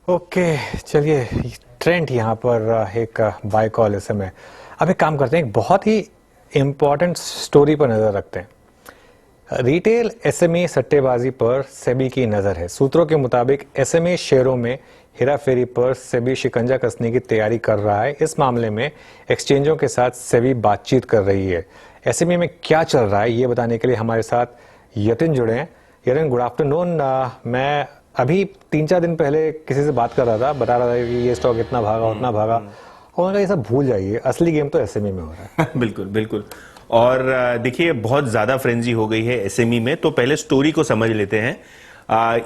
ओके, चलिए, ट्रेंड यहाँ पर एक बाय कॉल इस समय। अब एक काम करते हैं, एक बहुत ही इंपॉर्टेंट स्टोरी पर नजर रखते हैं। रिटेल एसएमई सट्टेबाजी पर सेबी की नजर है। सूत्रों के मुताबिक एसएमई शेयरों में हेराफेरी पर सेबी शिकंजा कसने की तैयारी कर रहा है। इस मामले में एक्सचेंजों के साथ सेबी बातचीत कर रही है। एसएमई में क्या चल रहा है ये बताने के लिए हमारे साथ यतिन जुड़े हैं। Yatin, good afternoon. मैं अभी 3-4 दिन पहले किसी से बात कर रहा था, बता रहा था कि ये स्टॉक इतना भागा उतना भागा, और उन्होंने कहा ये सब भूल जाइए, असली गेम तो एसएमई में हो रहा है। बिल्कुल बिल्कुल। और देखिए, बहुत ज्यादा फ्रेंजी हो गई है एसएमई में, तो पहले स्टोरी को समझ लेते हैं।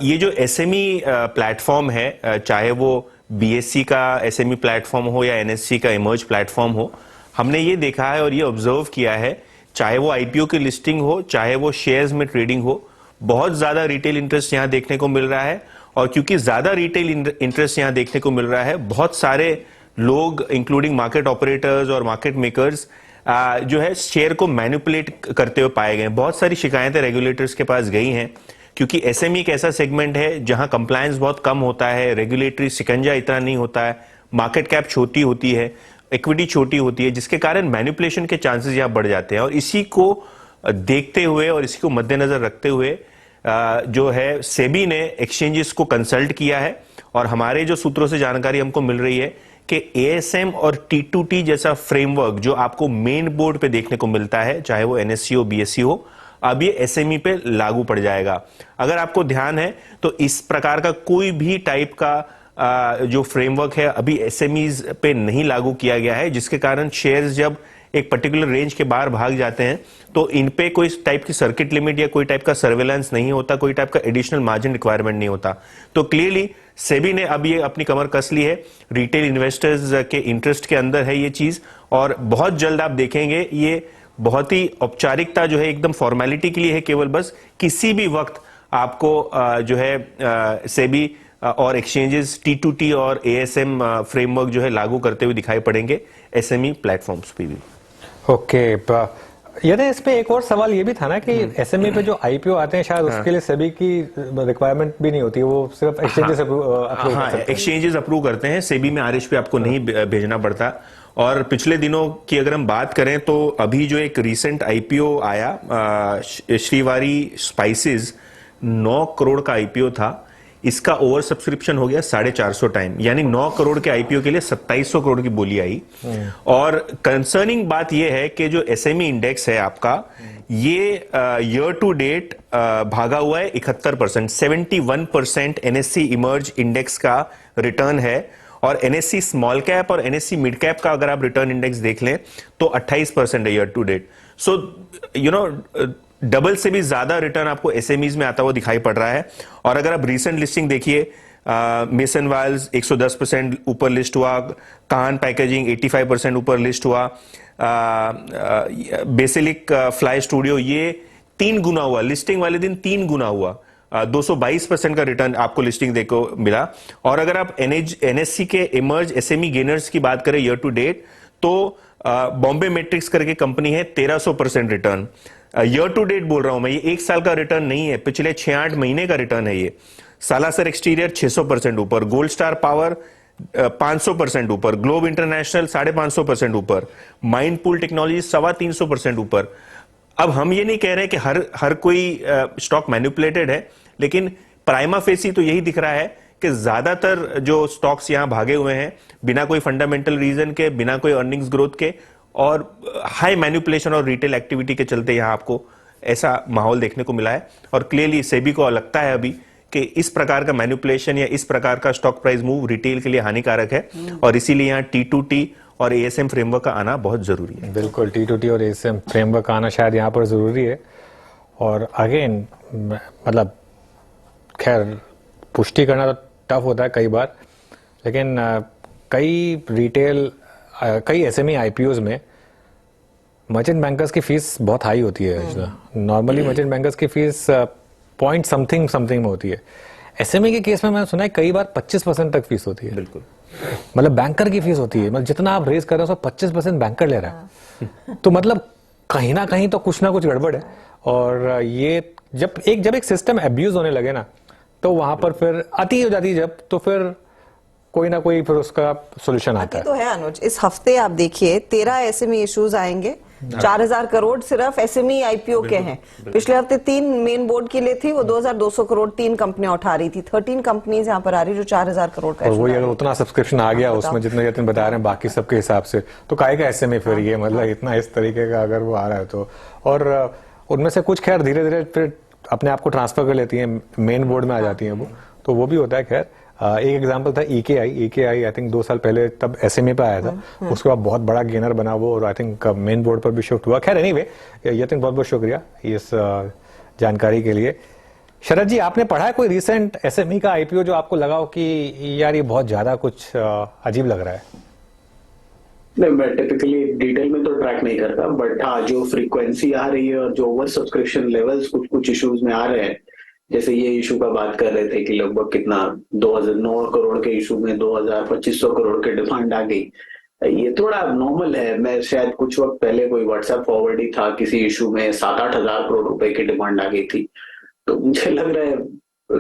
ये जो एसएमई प्लेटफॉर्म है, चाहे वो बीएससी का एसएमई प्लेटफॉर्म हो या एनएससी का इमर्ज प्लेटफॉर्म हो, हमने ये देखा है और ये ऑब्जर्व किया है, चाहे वो आईपीओ की लिस्टिंग हो, चाहे वो शेयर्स में ट्रेडिंग हो, बहुत ज्यादा रिटेल इंटरेस्ट यहाँ देखने को मिल रहा है। और क्योंकि ज्यादा रिटेल इंटरेस्ट यहाँ देखने को मिल रहा है, बहुत सारे लोग इंक्लूडिंग मार्केट ऑपरेटर्स और मार्केट मेकर्स जो है शेयर को मैनिपुलेट करते हुए पाए गए। बहुत सारी शिकायतें रेगुलेटर्स के पास गई हैं, क्योंकि एसएमई एक ऐसा सेगमेंट है जहां कंप्लायंस बहुत कम होता है, रेगुलेटरी शिकंजा इतना नहीं होता है, मार्केट कैप छोटी होती है, इक्विटी छोटी होती है, जिसके कारण मैनिपुलेशन के चांसेस यहां बढ़ जाते हैं। और इसी को देखते हुए और इसी को मद्देनजर रखते हुए जो है सेबी ने एक्सचेंजेस को कंसल्ट किया है। और हमारे जो सूत्रों से जानकारी हमको मिल रही है कि एएसएम और T2T जैसा फ्रेमवर्क जो आपको मेन बोर्ड पे देखने को मिलता है, चाहे वो एनएससी हो बीएससी हो, अब ये एसएमई पे लागू पड़ जाएगा। अगर आपको ध्यान है तो इस प्रकार का कोई भी टाइप का जो फ्रेमवर्क है अभी एसएमईज पे नहीं लागू किया गया है, जिसके कारण शेयर्स जब एक पर्टिकुलर रेंज के बाहर भाग जाते हैं तो इन पे कोई टाइप की सर्किट लिमिट या कोई टाइप का सर्वेलेंस नहीं होता, कोई टाइप का एडिशनल मार्जिन रिक्वायरमेंट नहीं होता। तो क्लियरली सेबी ने अब ये अपनी कमर कस ली है, रिटेल इन्वेस्टर्स के इंटरेस्ट के अंदर है ये चीज, और बहुत जल्द आप देखेंगे ये बहुत ही औपचारिकता जो है एकदम फॉर्मेलिटी के लिए है केवल, बस किसी भी वक्त आपको जो है सेबी और एक्सचेंजेस T2T और एएसएम फ्रेमवर्क जो है लागू करते हुए दिखाई पड़ेंगे एसएमई प्लेटफॉर्म्स पे भी। ओके, यदि इस पे एक और सवाल ये भी था ना कि एसएमई पे जो आईपीओ आते हैं शायद उसके लिए सेबी की रिक्वायरमेंट भी नहीं होती है, वो सिर्फ एक्सचेंजेस एक्सचेंजेस अप्रूव करते हैं, सेबी में आरएच पे आपको नहीं भेजना पड़ता। और पिछले दिनों की अगर हम बात करें तो अभी जो एक रीसेंट आईपीओ आया श्रीवारी स्पाइसेस, 9 करोड़ का आईपीओ था, इसका ओवर सब्सक्रिप्शन हो गया 450 टाइम, यानी 9 करोड़ के आईपीओ के लिए 2700 करोड़ की बोली आई। और कंसर्निंग बात यह है कि जो एसएमई इंडेक्स है आपका, ये ईयर टू डेट भागा हुआ है 71%, 71% एनएससी इमर्ज इंडेक्स का रिटर्न है। और एनएससी स्मॉल कैप और एनएससी मिड कैप का अगर आप रिटर्न इंडेक्स देख लें तो 28% है year to date. So you know double से भी ज्यादा रिटर्न आपको एसएमईज में आता हुआ दिखाई पड़ रहा है। और अगर आप रीसेंट लिस्टिंग देखिए, मेसन वाल्स 110% ऊपर लिस्ट हुआ, कान पैकेजिंग 85% ऊपर लिस्ट हुआ, बेसिलिक फ्लाई स्टूडियो ये 3 गुना हुआ, लिस्टिंग वाले दिन 3 गुना हुआ, 222% का रिटर्न आपको लिस्टिंग देखो मिला। और अगर आप एनएससी के इमर्ज एसएमई गेनर्स की बात करें ईयर टू डेट, तो बॉम्बे मैट्रिक्स करके कंपनी है 1300% रिटर्न। ईयर टू डेट बोल रहा हूं मैं, ये 1 साल का रिटर्न नहीं है, पिछले 6-8 महीने का रिटर्न है ये। सालासर एक्सटीरियर 600% ऊपर, गोल्ड स्टार पावर 500% ऊपर, ग्लोब इंटरनेशनल 550% ऊपर, माइंड पूल टेक्नोलॉजी 325% ऊपर। अब हम ये नहीं कह रहे कि हर कोई स्टॉक मैनिपुलेटेड है, लेकिन प्राइमा फेसी तो यही दिख रहा है कि ज्यादातर जो स्टॉक्स यहां भागे हुए हैं बिना कोई फंडामेंटल रीजन के, बिना कोई अर्निंग्स ग्रोथ के और हाई मैनिपुलेशन और रिटेल एक्टिविटी के चलते यहां आपको ऐसा माहौल देखने को मिला है। और क्लियरली सेबी को लगता है अभी कि इस प्रकार का मैनिपुलेशन या इस प्रकार का स्टॉक प्राइस मूव रिटेल के लिए हानिकारक है और इसीलिए यहाँ T2T और ASM फ्रेमवर्क का आना बहुत जरूरी है। बिल्कुल, T2T और ASM फ्रेमवर्क का आना शायद यहाँ पर जरूरी है। और अगेन मतलब खैर पुष्टि करना तो टफ होता है कई बार, लेकिन कई SME IPOs में मर्चेंट बैंकर्स की फीस बहुत हाई होती है। नॉर्मली मर्चेंट बैंकर्स की फीस पॉइंट समथिंग में होती है। SME के केस में मैंने सुना है कई बार 25% तक फीस होती है। बिल्कुल, मतलब बैंकर की फीस होती है, मतलब जितना आप रेज कर रहे हो उसका 25% बैंकर ले रहा है। तो मतलब कहीं ना कहीं तो कुछ ना कुछ गड़बड़ है। और ये जब एक सिस्टम एब्यूज होने लगे ना, तो वहां पर फिर अति हो जाती है जब, तो फिर कोई ना कोई फिर उसका सोल्यूशन आता है। तो है अनुज, इस हफ्ते आप देखिए 13 SME इश्यूज आएंगे। 4000 करोड़ सिर्फ SME IPO के हैं। पिछले हफ्ते 3 मेन बोर्ड के लिए थी, वो 2200 करोड़ 3 कंपनियां उठा रही थी। 13 कंपनीज यहाँ पर आ रही जो 4000 करोड़ का। और वही अगर उतना सब्सक्रिप्शन आ गया उसमें जितने बता रहे हैं बाकी सबके हिसाब से, तो काहे का SME फिर ये मतलब इतना इस तरीके का अगर वो आ रहा है तो। और उनमें से कुछ खैर धीरे धीरे फिर अपने आप को ट्रांसफर कर लेती है, मेन बोर्ड में आ जाती है वो, तो वो भी होता है। खैर एक एग्जांपल था EKI आई थिंक 2 साल पहले तब SME पे आया था, उसके बाद बहुत बड़ा गेनर बना वो और आई थिंक मेन बोर्ड पर भी शिफ्ट हुआ। खैर एनीवे, यतिन बहुत बहुत शुक्रिया इस जानकारी के लिए। शरद जी, आपने पढ़ा है कोई रिसेंट SME का IPO जो आपको लगा हो कि यार ये बहुत ज्यादा कुछ अजीब लग रहा है? नहीं, मैं टिपिकली डिटेल में तो ट्रैक नहीं करता, बट हाँ जो फ्रीक्वेंसी आ रही है और जो ओवर सब्सक्रिप्शन लेवल्स कुछ इश्यूज में आ रहे हैं, जैसे ये इशू का बात कर रहे थे कि लगभग कितना 2009 करोड़ के इशू में 2500 करोड़ की डिमांड आ गई, ये थोड़ा नॉर्मल है। मैं शायद कुछ वक्त पहले कोई व्हाट्सएप फॉरवर्ड ही था, किसी इशू में 7-8 हजार करोड़ रुपए की डिमांड आ गई थी। तो मुझे लग रहा है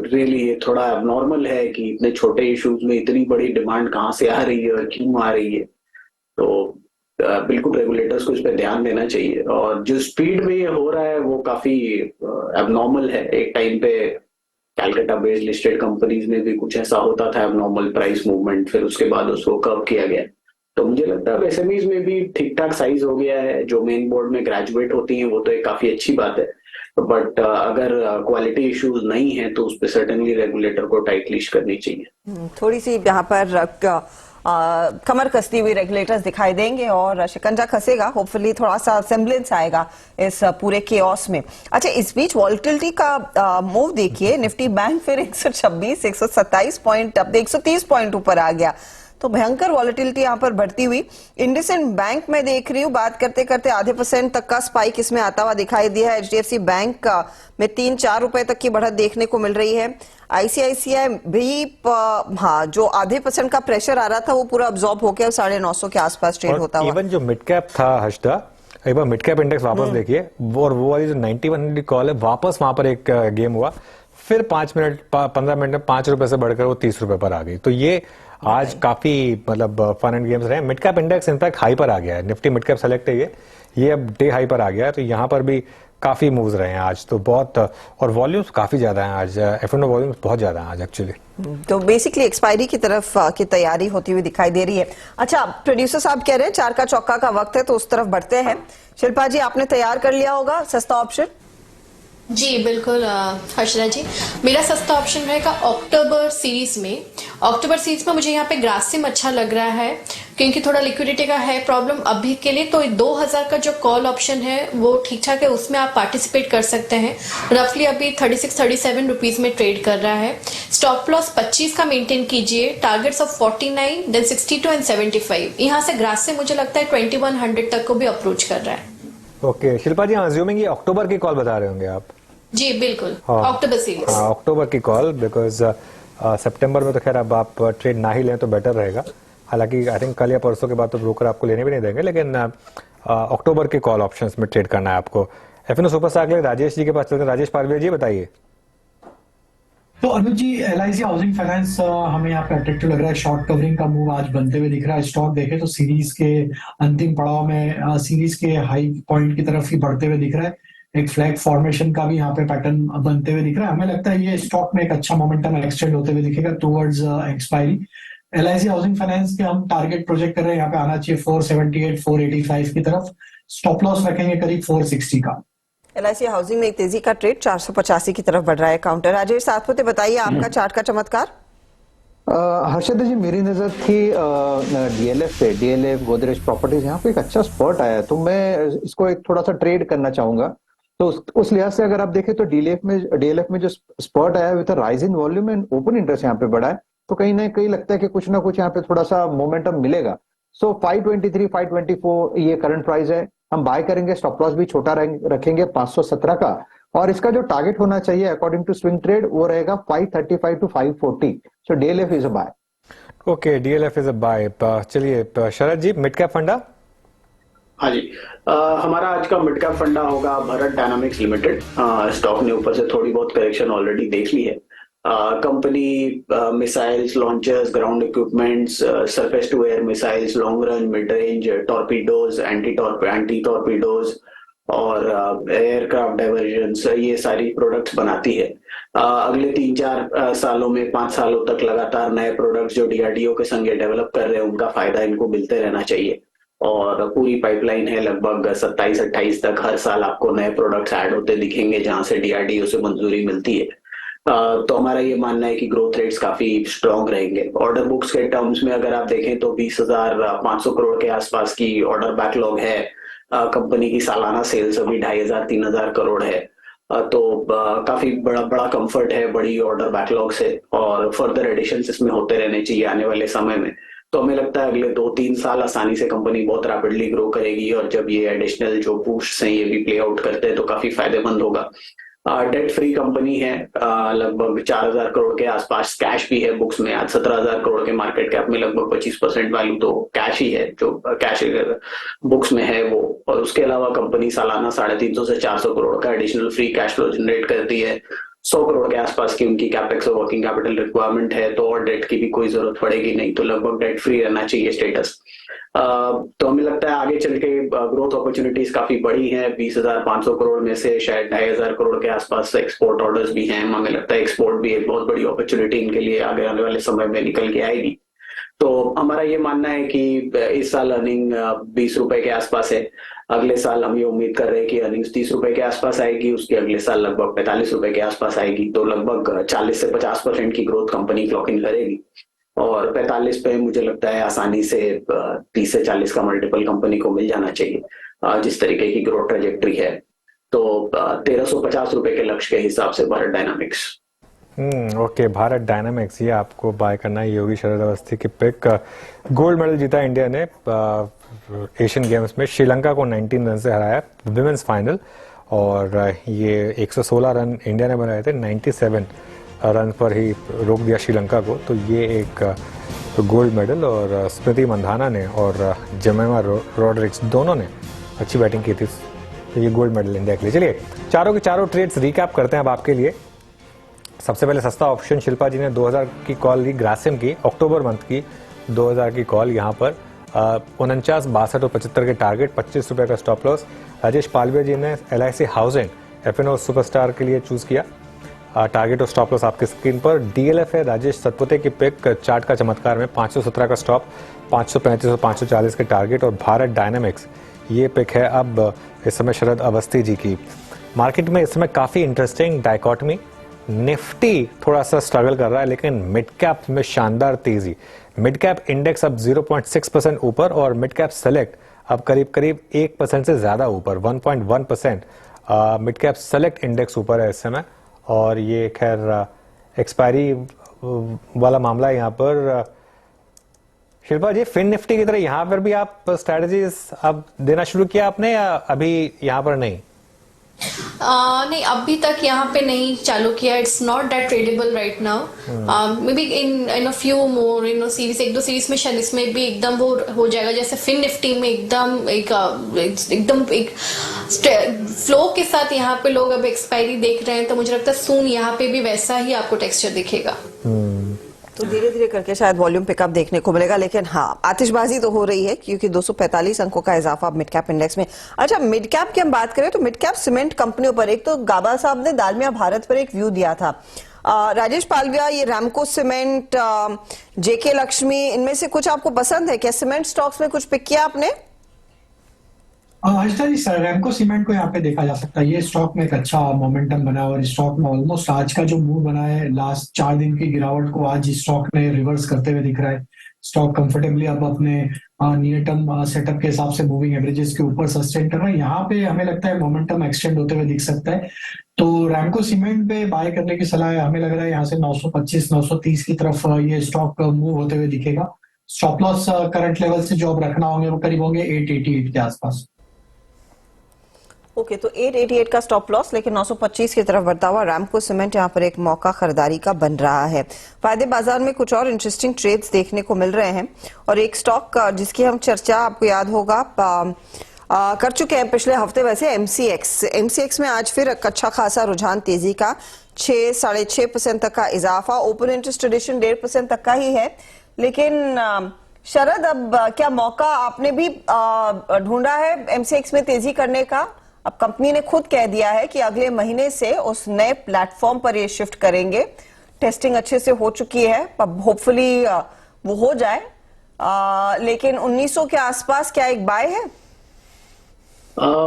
रियली ये थोड़ा नॉर्मल है कि इतने छोटे इशूज में इतनी बड़ी डिमांड कहाँ से आ रही है और क्यों आ रही है। तो बिल्कुल रेगुलेटर्स को इस पर ध्यान देना चाहिए। और जो स्पीड में ये हो रहा है वो काफी एबनॉर्मल है। एक टाइम पे कैलकाटा बेस्ड लिस्टेड कंपनीज में भी कुछ ऐसा होता था, एबनॉर्मल प्राइस मूवमेंट, फिर उसके बाद उसको कव किया गया। तो मुझे लगता है SMEs में भी ठीक ठाक साइज हो गया है। जो मेन बोर्ड में ग्रेजुएट होती हैं वो तो एक काफी अच्छी बात है, बट अगर क्वालिटी इश्यूज नहीं है तो उस पर सर्टेनली रेगुलेटर को टाइट लिस्ट करनी चाहिए। थोड़ी सी यहाँ पर कमर कसती हुई रेगुलेटर्स दिखाई देंगे और शिकंजा कसेगा। होपफुली थोड़ा सा सेम्बलेंस आएगा इस पूरे केओस में। अच्छा, इस बीच वॉलेटिलिटी का मूव देखिए। निफ्टी बैंक फिर 126 127 पॉइंट, अब 130 पॉइंट ऊपर आ गया, तो भयंकर वॉलेटिलिटी यहाँ पर बढ़ती हुई। इंडसइंड बैंक में देख रही हूँ बात करते करते आधे % तक का स्पाइक इसमें आता हुआ दिखाई दिया है। HDFC बैंक में 3-4 रुपए तक की बढ़त देखने को मिल रही है। ICICI भी हाँ, जो आधे % का प्रेशर आ रहा था वो पूरा अब्सॉर्ब हो गया, 950 के आसपास ट्रेड होता हुआ। इवन जो मिड कैप था हर्षदा, एक बार मिड कैप इंडेक्स वापस देखिए, और वो वाली जो 9100 कॉल है, वापस वहां पर एक गेम हुआ, फिर 15 मिनट में 5 रुपए से बढ़कर वो 30 रुपए पर आ गई। तो ये आज काफी मतलब फन एंड गेम्स रहे। Mid cap index in fact high पर आ गया है, निफ्टी मिड कैप सेलेक्ट है ये अब डे हाई पर आ गया है। तो यहाँ पर भी काफी मूव्स रहे हैं आज तो बहुत, और वॉल्यूम्स काफी ज्यादा हैं आज, F&O वॉल्यूम्स बहुत ज्यादा हैं आज एक्चुअली। तो बेसिकली एक्सपायरी की तरफ की तैयारी होती हुई दिखाई दे रही है। अच्छा, प्रोड्यूसर साहब कह रहे हैं 4 का चौका का वक्त है, तो उस तरफ बढ़ते हैं। शिल्पा जी, आपने तैयार कर लिया होगा सस्ता ऑप्शन? जी बिल्कुल हर्षदा जी, मेरा सस्ता ऑप्शन रहेगा अक्टूबर सीरीज में। अक्टूबर सीरीज में मुझे यहाँ पे ग्रासिम अच्छा लग रहा है क्योंकि थोड़ा लिक्विडिटी का है प्रॉब्लम अभी के लिए। तो 2000 का जो कॉल ऑप्शन है वो ठीक ठाक है, उसमें आप पार्टिसिपेट कर सकते हैं। रफली अभी 36-37 रुपीज में ट्रेड कर रहा है। स्टॉप लॉस 25 का मेंटेन कीजिए, टारगेट्स ऑफ 49, देन 62 एंड 75। यहाँ से ग्रासिम मुझे लगता है 2100 तक को भी अप्रोच कर रहा है। ओके शिल्पा जी, अज्यूमिंग ये अक्टूबर की कॉल बता रहे होंगे आप? जी बिल्कुल, अक्टूबर सीरीज। अक्टूबर की कॉल, बिकॉज सितंबर में तो खैर अब आप ट्रेड ना ही लें तो बेटर रहेगा। हालांकि आई थिंक कल या परसों के बाद तो ब्रोकर आपको लेने भी नहीं देंगे, लेकिन अक्टूबर के कॉल ऑप्शंस में ट्रेड करना है आपको। F&O सुपरस्टार के लिए राजेश जी के पास चलते हैं। राजेश पारवे जी, बताइए। तो अनुज जी, LIC हाउसिंग फाइनेंस हमें यहाँ पे अट्रैक्टिव लग रहा है। शॉर्ट कवरिंग का मूव आज बनते हुए दिख रहा है। स्टॉक देखे तो सीरीज के अंतिम पड़ाव में सीरीज के हाई पॉइंट की तरफ ही बढ़ते हुए दिख रहा है। एक फ्लैग फॉर्मेशन का भी यहाँ पे पैटर्न बनते हुए दिख रहा है। हमें लगता है ये स्टॉक में एक अच्छा मोमेंटम एक्सटेंड होते हुए दिखेगा towards expiry. LIC housing finance के हम टारगेट प्रोजेक्ट कर रहे हैं, यहाँ पे आना चाहिए 478 485 की तरफ। स्टॉप लॉस रखेंगे करीब 460 का। LIC हाउसिंग में एक तेजी का ट्रेड 485 की तरफ बढ़ रहा है काउंटर। राजेश सातपुते, बताइए आपका चार्ट का चमत्कार। हर्षद जी, मेरी नजर थी DLF पे, DLF गोदरेज प्रॉपर्टीज, यहाँ पे एक अच्छा स्पॉट आया, तो मैं इसको एक थोड़ा सा ट्रेड करना चाहूंगा। तो उस लिहाज से अगर आप देखें तो DLF में जो स्पॉट आया with rise in volume and open interest यहाँ पे बढ़ा है, तो कहीं ना कहीं लगता है कि कुछ ना कुछ यहाँ पे थोड़ा सा मोमेंटम मिलेगा। सो 523 524 ये करंट प्राइस है, हम बाय करेंगे। स्टॉप लॉस भी छोटा रखेंगे 517 का, और इसका जो टारगेट होना चाहिए अकॉर्डिंग टू स्विंग ट्रेड वो रहेगा 535 to 540। So DLF is a buy. Okay, DLF is a buy. चलिए शरद जी, मिड कैप फंडा। हाँ जी, हमारा आज का मिड कैप फंडा होगा भारत डायनामिक्स लिमिटेड। स्टॉक ने ऊपर से थोड़ी बहुत करेक्शन ऑलरेडी देख ली है। Company missiles launchers, ground equipments, surface to air missiles, long run, mid range, torpedoes, anti torpedoes और एयरक्राफ्ट डाइवर्जन्स, ये सारी प्रोडक्ट्स बनाती है। अगले 3-4 सालों में 5 सालों तक लगातार नए प्रोडक्ट्स जो DRDO के संग डेवलप कर रहे हैं उनका फायदा इनको मिलते रहना चाहिए। और पूरी पाइपलाइन है, लगभग 27-28 तक हर साल आपको नए प्रोडक्ट्स ऐड होते दिखेंगे जहां से DRDO से मंजूरी मिलती है। तो हमारा ये मानना है कि ग्रोथ रेट्स काफी स्ट्रांग रहेंगे। ऑर्डर बुक्स के टर्म्स में अगर आप देखें तो 20,500 करोड़ के आसपास की ऑर्डर बैकलॉग है। कंपनी की सालाना सेल्स अभी 2,500-3,000 करोड़ है। तो काफी बड़ा कंफर्ट है बड़ी ऑर्डर बैकलॉग से, और फर्दर एडिशंस इसमें होते रहने चाहिए आने वाले समय में। तो हमें लगता है अगले 2-3 साल आसानी से कंपनी बहुत रैपिडली ग्रो करेगी, और जब ये एडिशनल जो बूस्ट हैं ये भी प्ले आउट करते हैं तो काफी फायदेमंद होगा। डेट फ्री कंपनी है, लगभग 4,000 करोड़ के आसपास कैश भी है बुक्स में। आज 17,000 करोड़ के मार्केट कैप में लगभग 25% वैल्यू तो कैश ही है, जो कैश बुक्स में है वो। और उसके अलावा कंपनी सालाना 350 से 400 करोड़ का additional free cash flow generate करती है। 100 करोड़ के आसपास की उनकी कैपेक्स और वर्किंग कैपिटल रिक्वायरमेंट है, तो और डेट की भी कोई जरूरत पड़ेगी नहीं, तो लगभग डेट फ्री रहना चाहिए स्टेटस। तो हमें लगता है आगे चल के ग्रोथ अपॉर्चुनिटीज काफी बड़ी हैं। 20,500 करोड़ में से शायद 2,500 करोड़ के आसपास एक्सपोर्ट ऑर्डर्स भी हैं। हमें लगता है एक्सपोर्ट भी एक बहुत बड़ी अपॉर्चुनिटी इनके लिए आगे आने वाले समय में निकल के आएगी। तो हमारा ये मानना है कि इस साल अर्निंग 20 रुपए के आसपास है। अगले साल हम ये उम्मीद कर रहे हैं कि अर्निंग्स 30 रुपए के आसपास आएगी, उसके अगले साल लगभग 45 रुपए के आसपास आएगी। तो लगभग 40 से 50% की ग्रोथ कंपनी क्लॉक इन करेगी, और 45 पे मुझे लगता है आसानी से 30 से 40 का मल्टीपल कंपनी को मिल जाना चाहिए जिस तरीके की ग्रोथ ट्रेजेक्ट्री है। तो 1,350 रुपए के लक्ष्य के हिसाब से Bharat dynamics. Okay, Bharat dynamics ये आपको बाय करना है। योगी शरद अवस्थी की पिक। गोल्ड मेडल जीता इंडिया ने एशियन गेम्स में, श्रीलंका को 19 रन से हराया विमेंस फाइनल, और ये 116 रन इंडिया ने बनाए थे, 97 रन पर ही रोक दिया श्रीलंका को। तो ये एक गोल्ड मेडल, और स्मृति मंधाना ने और जेमिमा रॉड्रिक्स दोनों ने अच्छी बैटिंग की थी, तो ये गोल्ड मेडल इंडिया के लिए। चलिए चारों के चारों ट्रेड्स रिकैप करते हैं अब आपके लिए। सबसे पहले सस्ता ऑप्शन, शिल्पा जी ने 2000 की कॉल ली ग्रासिम की, अक्टूबर मंथ की 2000 की कॉल, यहाँ पर 49, 62 और 75 के टारगेट, 25 रुपए का स्टॉप लॉस। राजेश पालवे जी ने LIC हाउसिंग FNO सुपरस्टार के लिए चूज किया, टारगेट और स्टॉप लॉस आपके स्क्रीन पर। DLF है राजेश सतपुते की पिक, चार्ट का चमत्कार में 517 का स्टॉप, 535 और 540 के टारगेट। और भारत डायनामिक्स ये पिक है अब इस समय शरद अवस्थी जी की। मार्केट में इस समय काफी इंटरेस्टिंग डायकॉटमी, निफ्टी थोड़ा सा स्ट्रगल कर रहा है, लेकिन मिड कैप में शानदार तेजी। मिड कैप इंडेक्स अब 0.6% ऊपर, और मिड कैप सेलेक्ट अब करीब करीब 1% से ज्यादा ऊपर, 1.1% मिड कैप सेलेक्ट इंडेक्स ऊपर है इस समय। और ये खैर एक्सपायरी वाला मामला है यहाँ पर। शिल्पा जी, फिन निफ्टी की तरह यहाँ पर भी आप स्ट्रेटजीज अब देना शुरू किया आपने, या अभी यहाँ पर नहीं? नहीं, अभी तक यहाँ पे नहीं चालू किया। It's not that tradable right now. May be in a few more series, 1-2 series में शायद इसमें भी एकदम वो हो जाएगा, जैसे फिन निफ्टी में एकदम एक फ्लो के साथ यहाँ पे लोग अब एक्सपायरी देख रहे हैं। तो मुझे लगता है सून यहाँ पे भी वैसा ही आपको टेक्सचर दिखेगा। तो धीरे धीरे करके शायद वॉल्यूम पिकअप देखने को मिलेगा, लेकिन हाँ आतिशबाजी तो हो रही है क्योंकि 245 अंकों का इजाफा मिड कैप इंडेक्स में। अच्छा, मिड कैप की हम बात करें तो मिड कैप सीमेंट कंपनियों पर एक तो गाबा साहब ने दालमिया भारत पर एक व्यू दिया था। राजेश पालविया, ये रैमको सीमेंट, जेके लक्ष्मी, इनमें से कुछ आपको पसंद है क्या? सीमेंट स्टॉक्स में कुछ पिक किया आपने? हर्षदा जी, रैमको सीमेंट को यहाँ पे देखा जा सकता है। ये स्टॉक में एक अच्छा मोमेंटम बना और स्टॉक में ऑलमोस्ट आज का जो मूव बना है लास्ट 4 दिन की गिरावट को आज स्टॉक ने रिवर्स करते हुए दिख रहा है। स्टॉक कंफर्टेबली अब अपने नियर टर्म सेटअप के हिसाब से मूविंग एवरेजेस के ऊपर सस्टेन कर रहा है। यहाँ पे हमें लगता है मोमेंटम एक्सटेंड होते हुए दिख सकता है, तो रैमको सीमेंट पे बाय करने की सलाह है। हमें लग रहा है यहाँ से 925 930 की तरफ ये स्टॉक मूव होते हुए दिखेगा। स्टॉप लॉस करंट लेवल से जो अब रखना होंगे वो करीब होंगे 888 के आसपास। ओके, तो 888 का स्टॉप लॉस, लेकिन 925 की तरफ बढ़ता हुआ रैमको सीमेंट यहाँ पर एक मौका खरीदारी का बन रहा है। फायदे बाजार में कुछ और इंटरेस्टिंग ट्रेड्स देखने को मिल रहे हैं और एक स्टॉक जिसकी हम चर्चा आपको याद होगा कर चुके हैं पिछले हफ्ते, वैसे एमसीएक्स में आज फिर अच्छा खासा रुझान, तेजी का 6-6.5% तक का इजाफा, ओपन इंटरेस्ट ट्रेडिशन 1.5% तक का ही है। लेकिन शरद, अब क्या मौका आपने भी ढूंढा है एमसीएक्स में तेजी करने का? अब कंपनी ने खुद कह दिया है कि अगले महीने से उस नए प्लेटफॉर्म पर ये शिफ्ट करेंगे। टेस्टिंग अच्छे से हो चुकी है, अब होपफुली वो हो जाए, लेकिन 1900 के आसपास क्या एक बाय है?